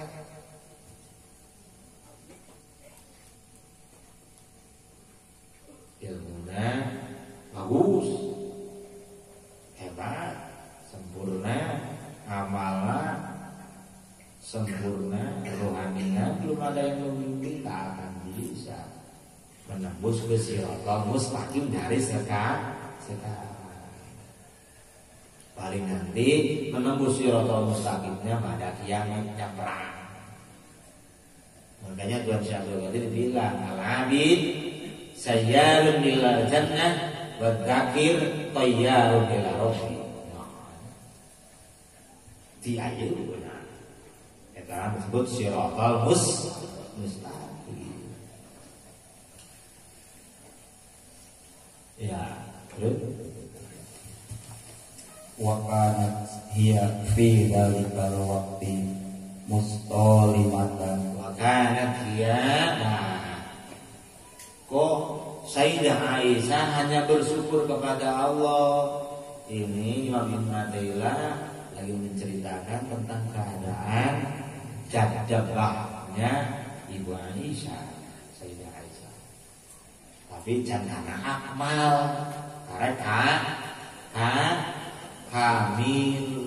Ilmunya bagus, hebat, sempurna, amalnya sempurna, rohaninya belum ada yang membimbing, tak akan bisa menembus ke siratal mustaqim dari sekarang. Paling nanti menembus siratal mustaqimnya pada kiamatnya perang. Makanya Tuhan Syekh Abdul Qadir bilang al-abid sayyarun ila jannah wa dzakir tayyarun ila rabbi. Di ayat benar. Kita disebut siratal mustaqim. Ya, terus wa kanat hiya fi dalikal waqti mustalimatan. wa kanat hiya, nah, kok Sayyidah Aisyah hanya bersyukur kepada Allah. Ini Imam Ibn Athaillah lagi menceritakan tentang keadaan jadabahnya Ibu Aisyah, Sayyidah Aisyah. Tapi jangan akmal, karena hamil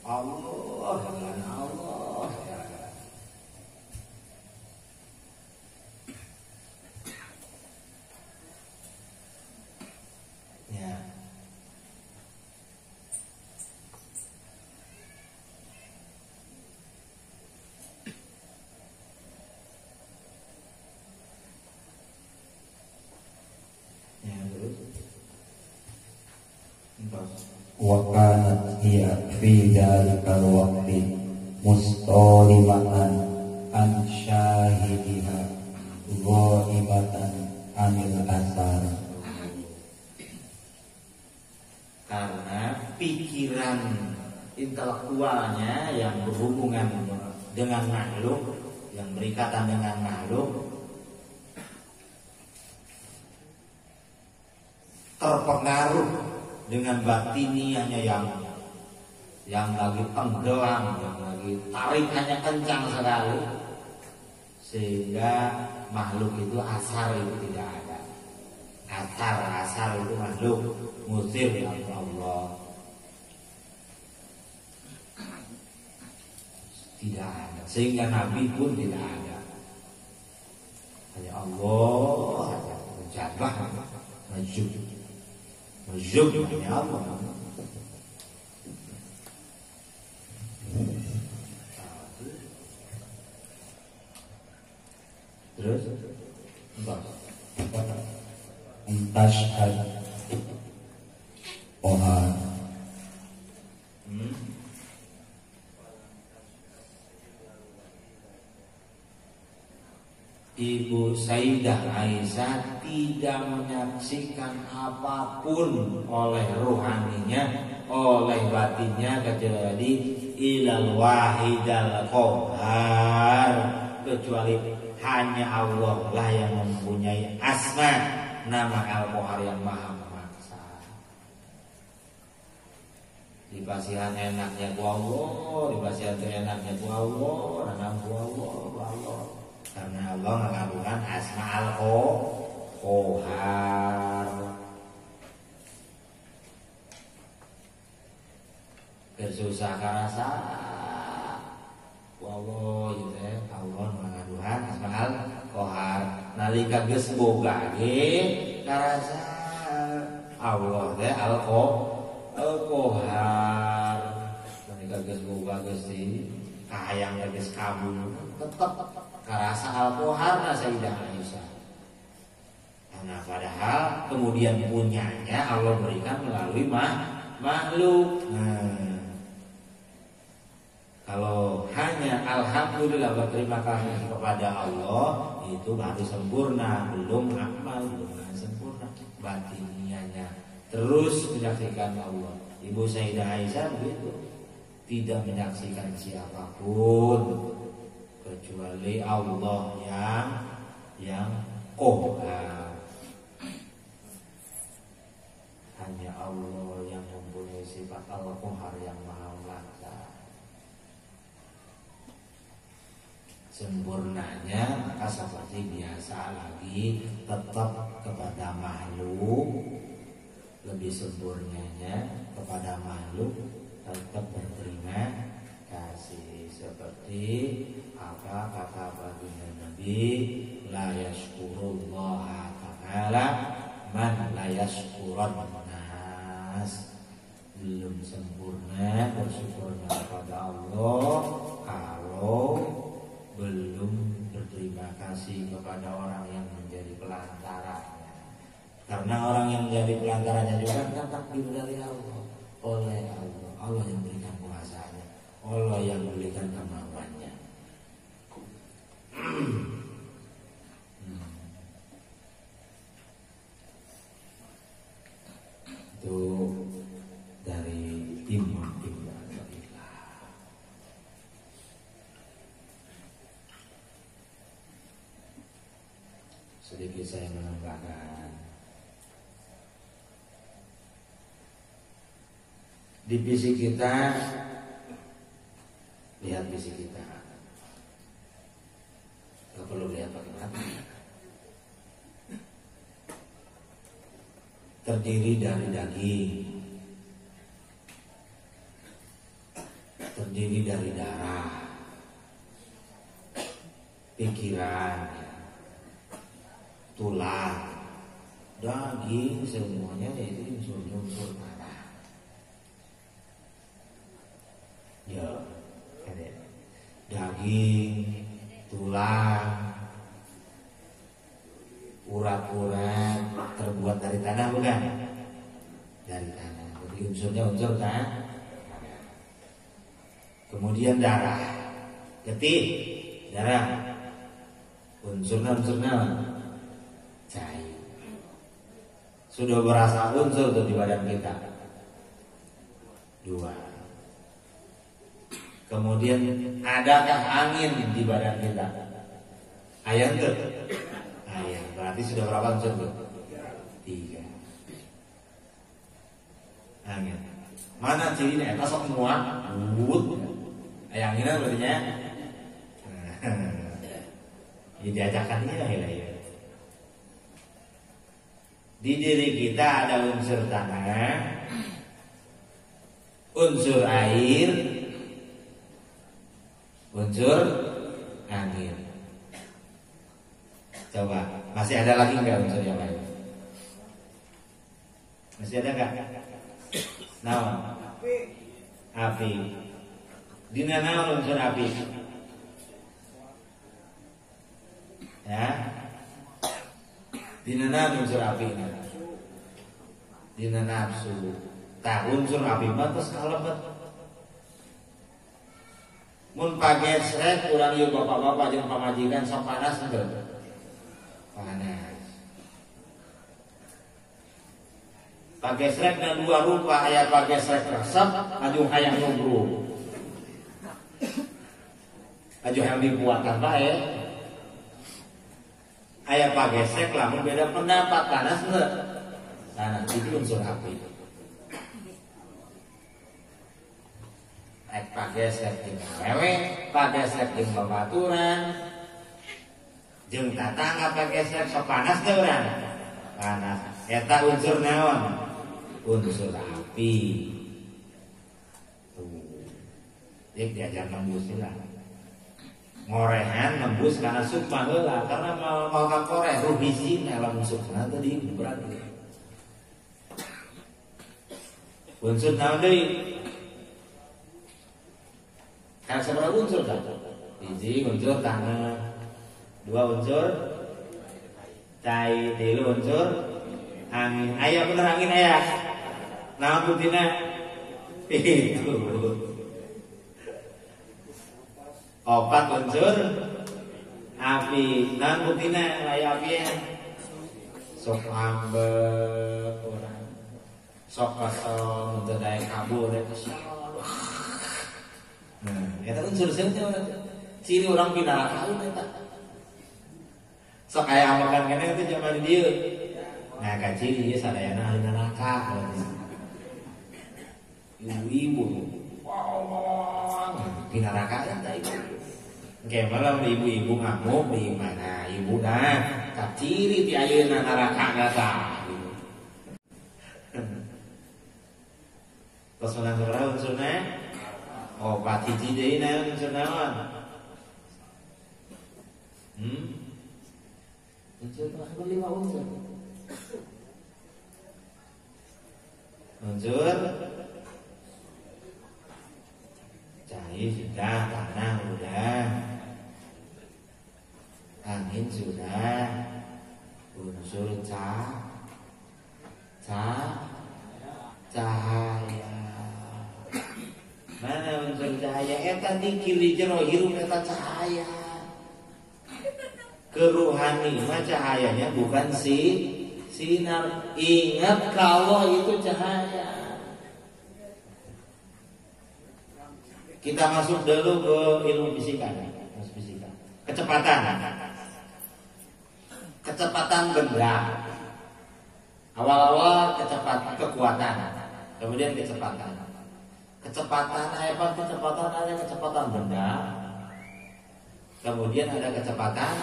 Allah dan Allah. Ya. Wa kanat hiya fi dalikal waqti mustalimatan an syahidiha ghaibatan anil asar. Karena pikiran intelektualnya yang berhubungan dengan makhluk, yang berikatan dengan makhluk, terpengaruh dengan batinianya yang lagi tenggelam, yang lagi tarikannya kencang sekali, sehingga makhluk itu asar itu tidak ada. Asar itu makhluk musir oleh Allah, tidak ada. Sehingga Nabi pun tidak ada. Hanya Allah ada. Menjabah, majub hanya Allah. Terus Tashhad Oha Ibu Sayyidah Aisyah tidak menyaksikan apapun oleh rohaninya, oleh batinnya, kecuali ilal wahidal qahar, kecuali hanya Allah lah yang mempunyai asma, nama Al-Qahar yang maha memaksa. Di pasihan enaknya ku Allah, di pasihan enaknya ku Allah, nama ku Allah. Karena Allah mengagungkan asma Al-Qahar. Bersusah karasa Allah gitu ya. Allah mengagungkan asma Al-Qahar. Nalika geus boga ge karasa Allah teh Al-Qahar. Nalika geus boga geus di kahayang geus kabul tetep karasa Al-Qahar Sayyidah Aisyah. Nah, padahal kemudian punyanya Allah berikan melalui makhluk. Nah, kalau hanya alhamdulillah berterima kasih kepada Allah, itu baru sempurna, belum amal, belum sempurna batinianya. Terus menyaksikan Allah. Ibu Sayyidah Aisyah begitu, tidak menyaksikan siapapun kecuali Allah yang Qahar. Hanya Allah yang mempunyai sifat Al-Qahar yang maha memaksa. Sempurnanya maka seperti biasa lagi tetap kepada makhluk, lebih sempurnanya kepada makhluk tetap berterima kasih, seperti apa kata baginda Nabi, la yashkurullaha ta'ala man la yashkurun nas. Belum sempurna bersyukurnya kepada Allah kalau belum berterima kasih kepada orang yang menjadi pelantarannya. Karena orang yang menjadi pelantarannya juga kan takdir dari Allah, oleh Allah. Allah yang berikan kuasanya, Allah yang berikan kemampuannya. Itu dari Imam Ibnu Athaillah. Sedikit saya menambahkan, di fisik kita, lihat fisik kita, nggak perlu lihat pakai mata. Terdiri dari daging, terdiri dari darah, pikiran, tulang, daging, semuanya itu unsur-unsur tanah. Ya, daging, tulang, urat-urat terbuat dari tanah bukan? Dari tanah. Jadi unsurnya unsur tanah. Kemudian darah, getih, darah, unsurnya cair. Sudah berasa unsur tuh di badan kita. 2. Kemudian adakah angin di badan kita? Ayat tuh. Ayat. Berarti sudah berapa unsur tuh? 3. Angin. Mana cirinya? Eta sok muat, ayangnya berarti nya. Jadi diajakan ya. Di diri kita ada unsur tanah, unsur air, unsur angin. Coba, masih ada lagi nggak unsur yang lain? Masih ada nggak? Naon? Api. Dina naon unsur api? Ya. Dina naon unsur api? Dina nafsu. Tah unsur api mah terus kalebet. Mun pagesrek urang ieu bapak-bapak jeung pamajikan sok panas teu? Panas. Pagesrek dan 2 rupa, aya pagesrek resep, aju hayang nubruk. Aju hayang dibuatan bae. Aya pagesrek lamun beda pendapat, panas teu? Panas, itu unsur api. Ek pagesrek jeung awewe, pagesrek jeung babaturan, jeung tatangga pagesrek sok panas teu urang? Panas. Eta unsur naon? Unsur api. Dik diajar nembus lah. Ngorehan nembus karena sukma heula, karena mau kakoreh ruh hiji lamun sukma tadi berat. Unsur naon deui? Kan seberapa unsur kan? Hiji unsur tanah, 2 unsur cai, 3 unsur angin. Aya bener angin aya. Naon butina? Itu. 4 unsur api. Naon butina aya api? Sok ambek urang. Sok kosong teu daek kabur eta. Eta unsur seuneu ciri urang pindah kaul eta. Sok aya makan keneh teh zaman di dieu. Nah, ka ciri ieu sadayana ahli neraka. Ibu-ibu, wow, di neraka eta ibu. Engke malam ibu-ibu ngamuk di mana ibu dah. Ka ciri ti ayeuna neraka eta. Terus menang berapa unsurnya? Oh, pati hiji naon unsur naon? Unsur apa 5 unsur? Unsur cair sudah, tanah udah, angin sudah, unsur cahaya. Mana unsur cahaya? Eta dikili jero hirup eta cahaya. Keruhani mah cahayanya bukan sinar. Ingat kalau itu cahaya. Kita masuk dulu ke ilmu fisika. Kecepatan benda. Awal-awal kekuatan, kemudian kecepatan. Kecepatan ada kecepatan benda. Kemudian ada kecepatan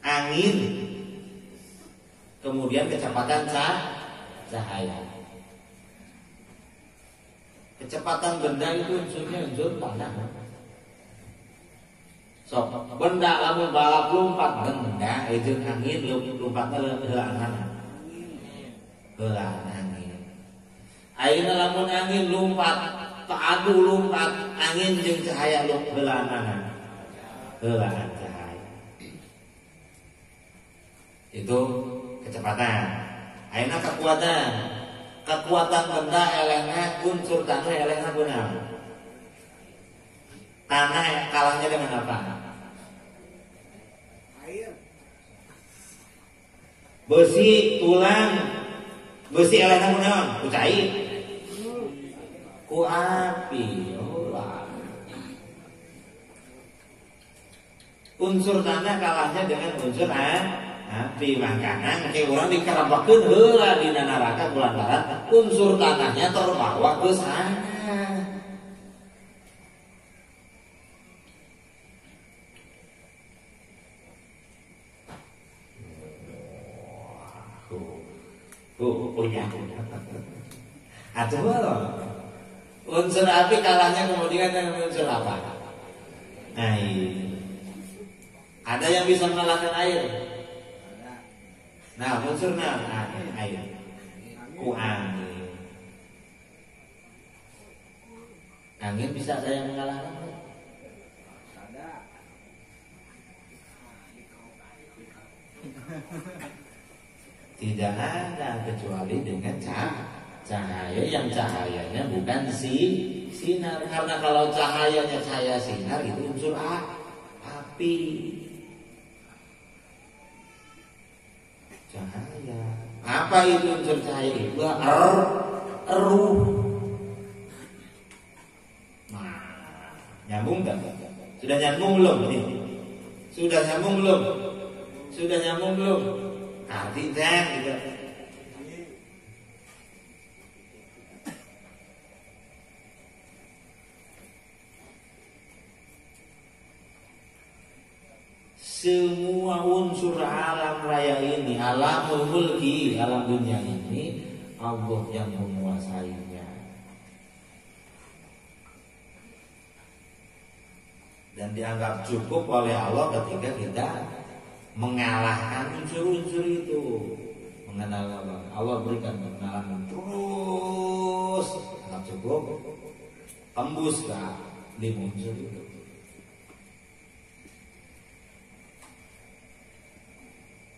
angin. Kemudian kecepatan cahaya. Kecepatan benda itu unsurnya unsur tanah. So, benda lamun balap lompat benda itu angin lompatna heulaan. Angin. Ayeuna lamun angin lompat, adu lompat angin jeung cahaya heulaan. Heulaan cahaya. Itu kecepatan. Ayeuna kekuatan. Kekuatan benda elehna unsur tanah elehna kunaon? Tanah kalahnya dengan apa? Air. Besi, tulang. Besi elehna kunaon? Ku cair. Ku api. Unsur tanah kalahnya dengan unsur api. Makanya kayak orang dikerabakeun heula di neraka kulantaran unsur tanahnya terbawa ke sana. Punya. Atuh unsur api kalahnya kemudian dengan unsur apa? Air. Ada yang bisa mengalahkan air? Nah, unsur air. Ku angin. Angin bisa saya mengalahkan? Tidak ada kecuali dengan cahaya yang cahayanya bukan sinar. Karena kalau cahayanya cahaya sinar itu unsur api. Cahaya. Apa itu unsur cahaya itu? Ruh. Nah, nyambung tak? Sudah nyambung belum? Sudah nyambung belum? Sudah nyambung belum? Artinya gitu. Semua unsur alam raya ini, alamul mulki, alam dunia ini Allah yang menguasainya. Dan dianggap cukup oleh Allah ketika kita mengalahkan unsur-unsur itu. Mengenal Allah berikan pengenalan terus sangat cukup tembus ke 5 unsur itu.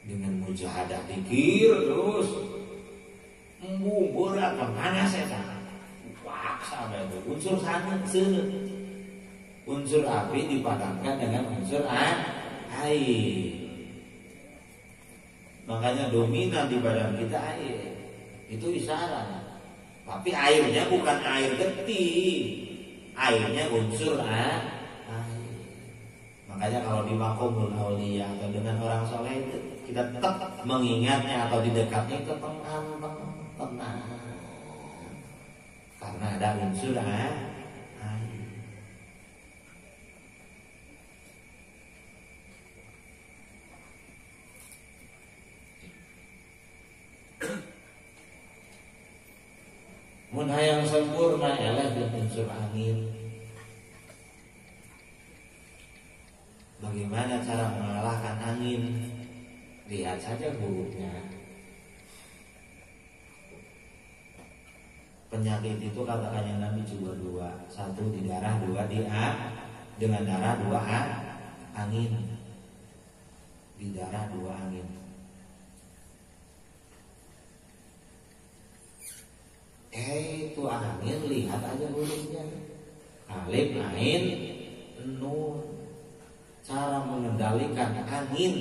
Dengan mujahadah dikir terus berat kemana setan paksa itu unsur sana unsur api dipadankan dengan unsur air. Makanya dominan di badan kita air. Itu isyarat. Tapi airnya bukan air getih. Airnya unsur air. Makanya kalau di makomul auliya atau dengan orang soleh itu kita tetap mengingatnya atau di dekatnya itu tenang. Karena ada unsur air. Mun hayang sempurna eleh jeung unsur angin. Bagaimana cara mengalahkan angin? Lihat saja hurufnya. Penyakit itu katakannya Nabi cuma dua. Satu di darah, dua di dengan darah, dua angin. Di darah, dua angin. Itu angin, lihat aja hurufnya. Alif, ain, nun. Cara mengendalikan angin,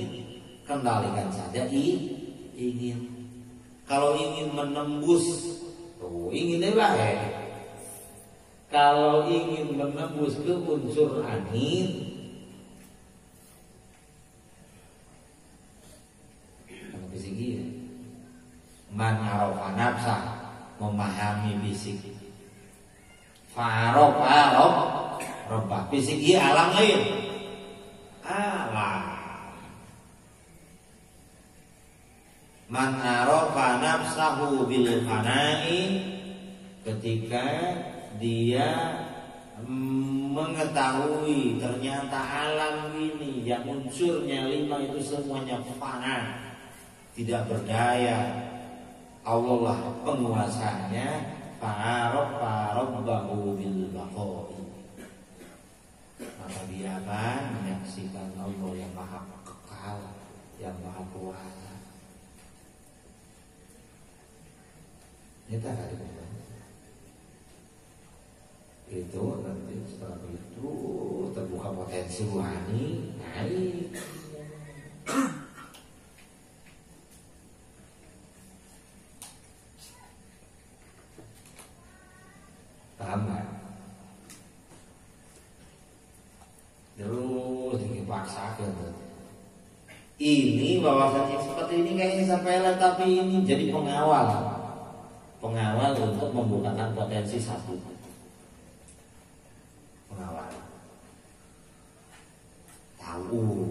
kendalikan saja ingin. Kalau ingin menembus, tuh inginnya baik. Kalau ingin menembus ke unsur angin, bisik man arafa nafsa, memahami bisik. Farob robah bisik alam lain. Alam man arafa nafsahu bil fana'i, ketika dia mengetahui ternyata alam ini yang unsurnya 5 itu semuanya fana, tidak berdaya, Allah lah penguasanya. Fa'arafa rabbahu bil baqa'i, maka dia akan menyaksikan Allah yang maha kekal, yang maha kuasa. Kita akan itu nanti setelah itu terbuka potensi rohani naik. Paham nggak? Terus dipaksakan. Ini bahwasanya seperti ini kayaknya sepele, tapi ini jadi pengawal untuk membukakan potensi satu. Pengawal tahu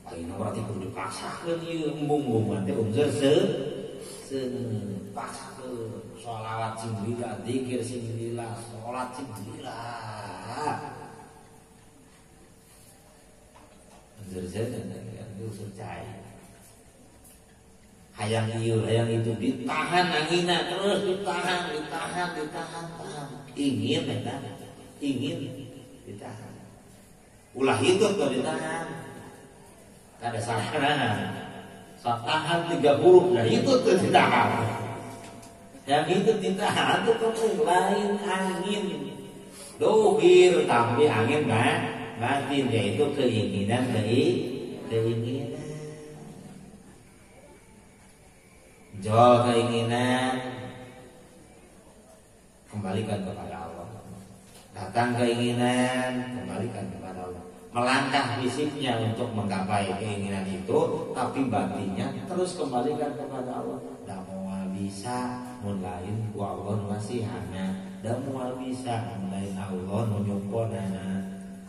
ayeuna berarti kudu dipaksakeun ieu embung teh unsur paksakeun. Sholawat sing lila, dzikir sing lila, sholat sing lila. Itu secai. Hayang itu ditahan angina, terus ditahan. Ingin ditahan. Ulah itu tuh ditahan. Ada salah. Tahan 3 huruf, nah itu tuh ditahan. Yang itu ditahan itu lain angin dohir, tapi angin batin, yaitu keinginan. Jual keinginan, kembalikan kepada Allah. Datang keinginan, kembalikan kepada Allah. Melangkah fisiknya untuk menggapai keinginan itu, tapi batinnya terus kembalikan kepada Allah. Dah mau bisa lain ku Allah masih hana, dah mau bisa lain Allah menyumpona,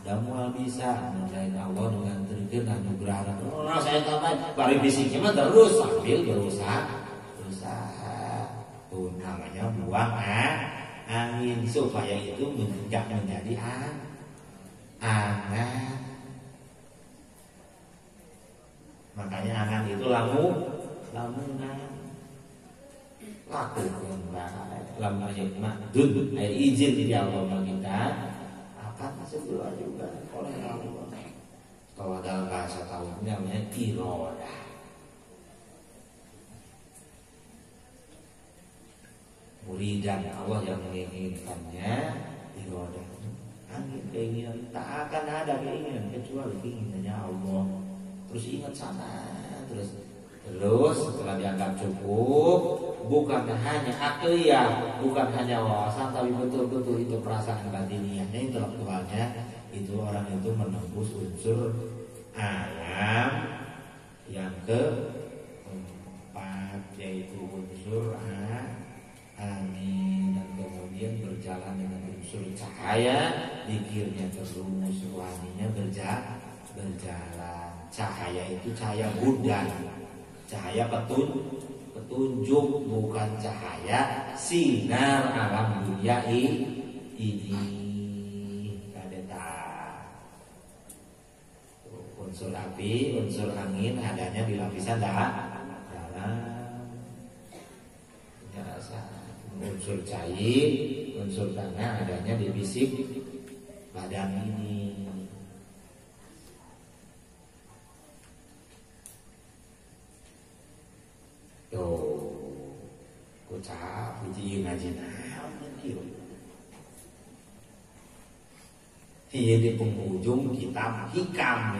dah mau bisa lain Allah dengan terkena anugerah. Orang saya tambah bari fisiknya mah terus sambil berusaha. Tuh namanya buang angin supaya itu tidak menjadi angan. Makanya angan itu lamunan. Lakukanlah lama yakmadun, izin di Allah kita akan segera juga oleh Allah. Kalau dalam bahasa tauhidnya namanya irodah. Muridan Allah yang menginginkannya irodah. Angin keinginan tak akan ada keinginan kecuali keinginannya Allah. Terus ingat sana, terus setelah dianggap cukup, bukan hanya akliyah, bukan hanya wawasan, tapi betul-betul itu perasaan batiniahnya, intelektualnya, itu orang itu menembus unsur alam yang keempat, yaitu unsur angin, dan kemudian berjalan dengan unsur cahaya, zikirnya terus, rohaninya berjalan. Cahaya itu cahaya budan, cahaya petunjuk bukan cahaya sinar alam dunia ini. Kadeta unsur api, unsur angin adanya di lapisan dalam. Unsur cair, unsur tanah adanya di fisik badan ini. Tuh, kucap puji ngaji naon kieu. Ieu di penghujung kitab hikam.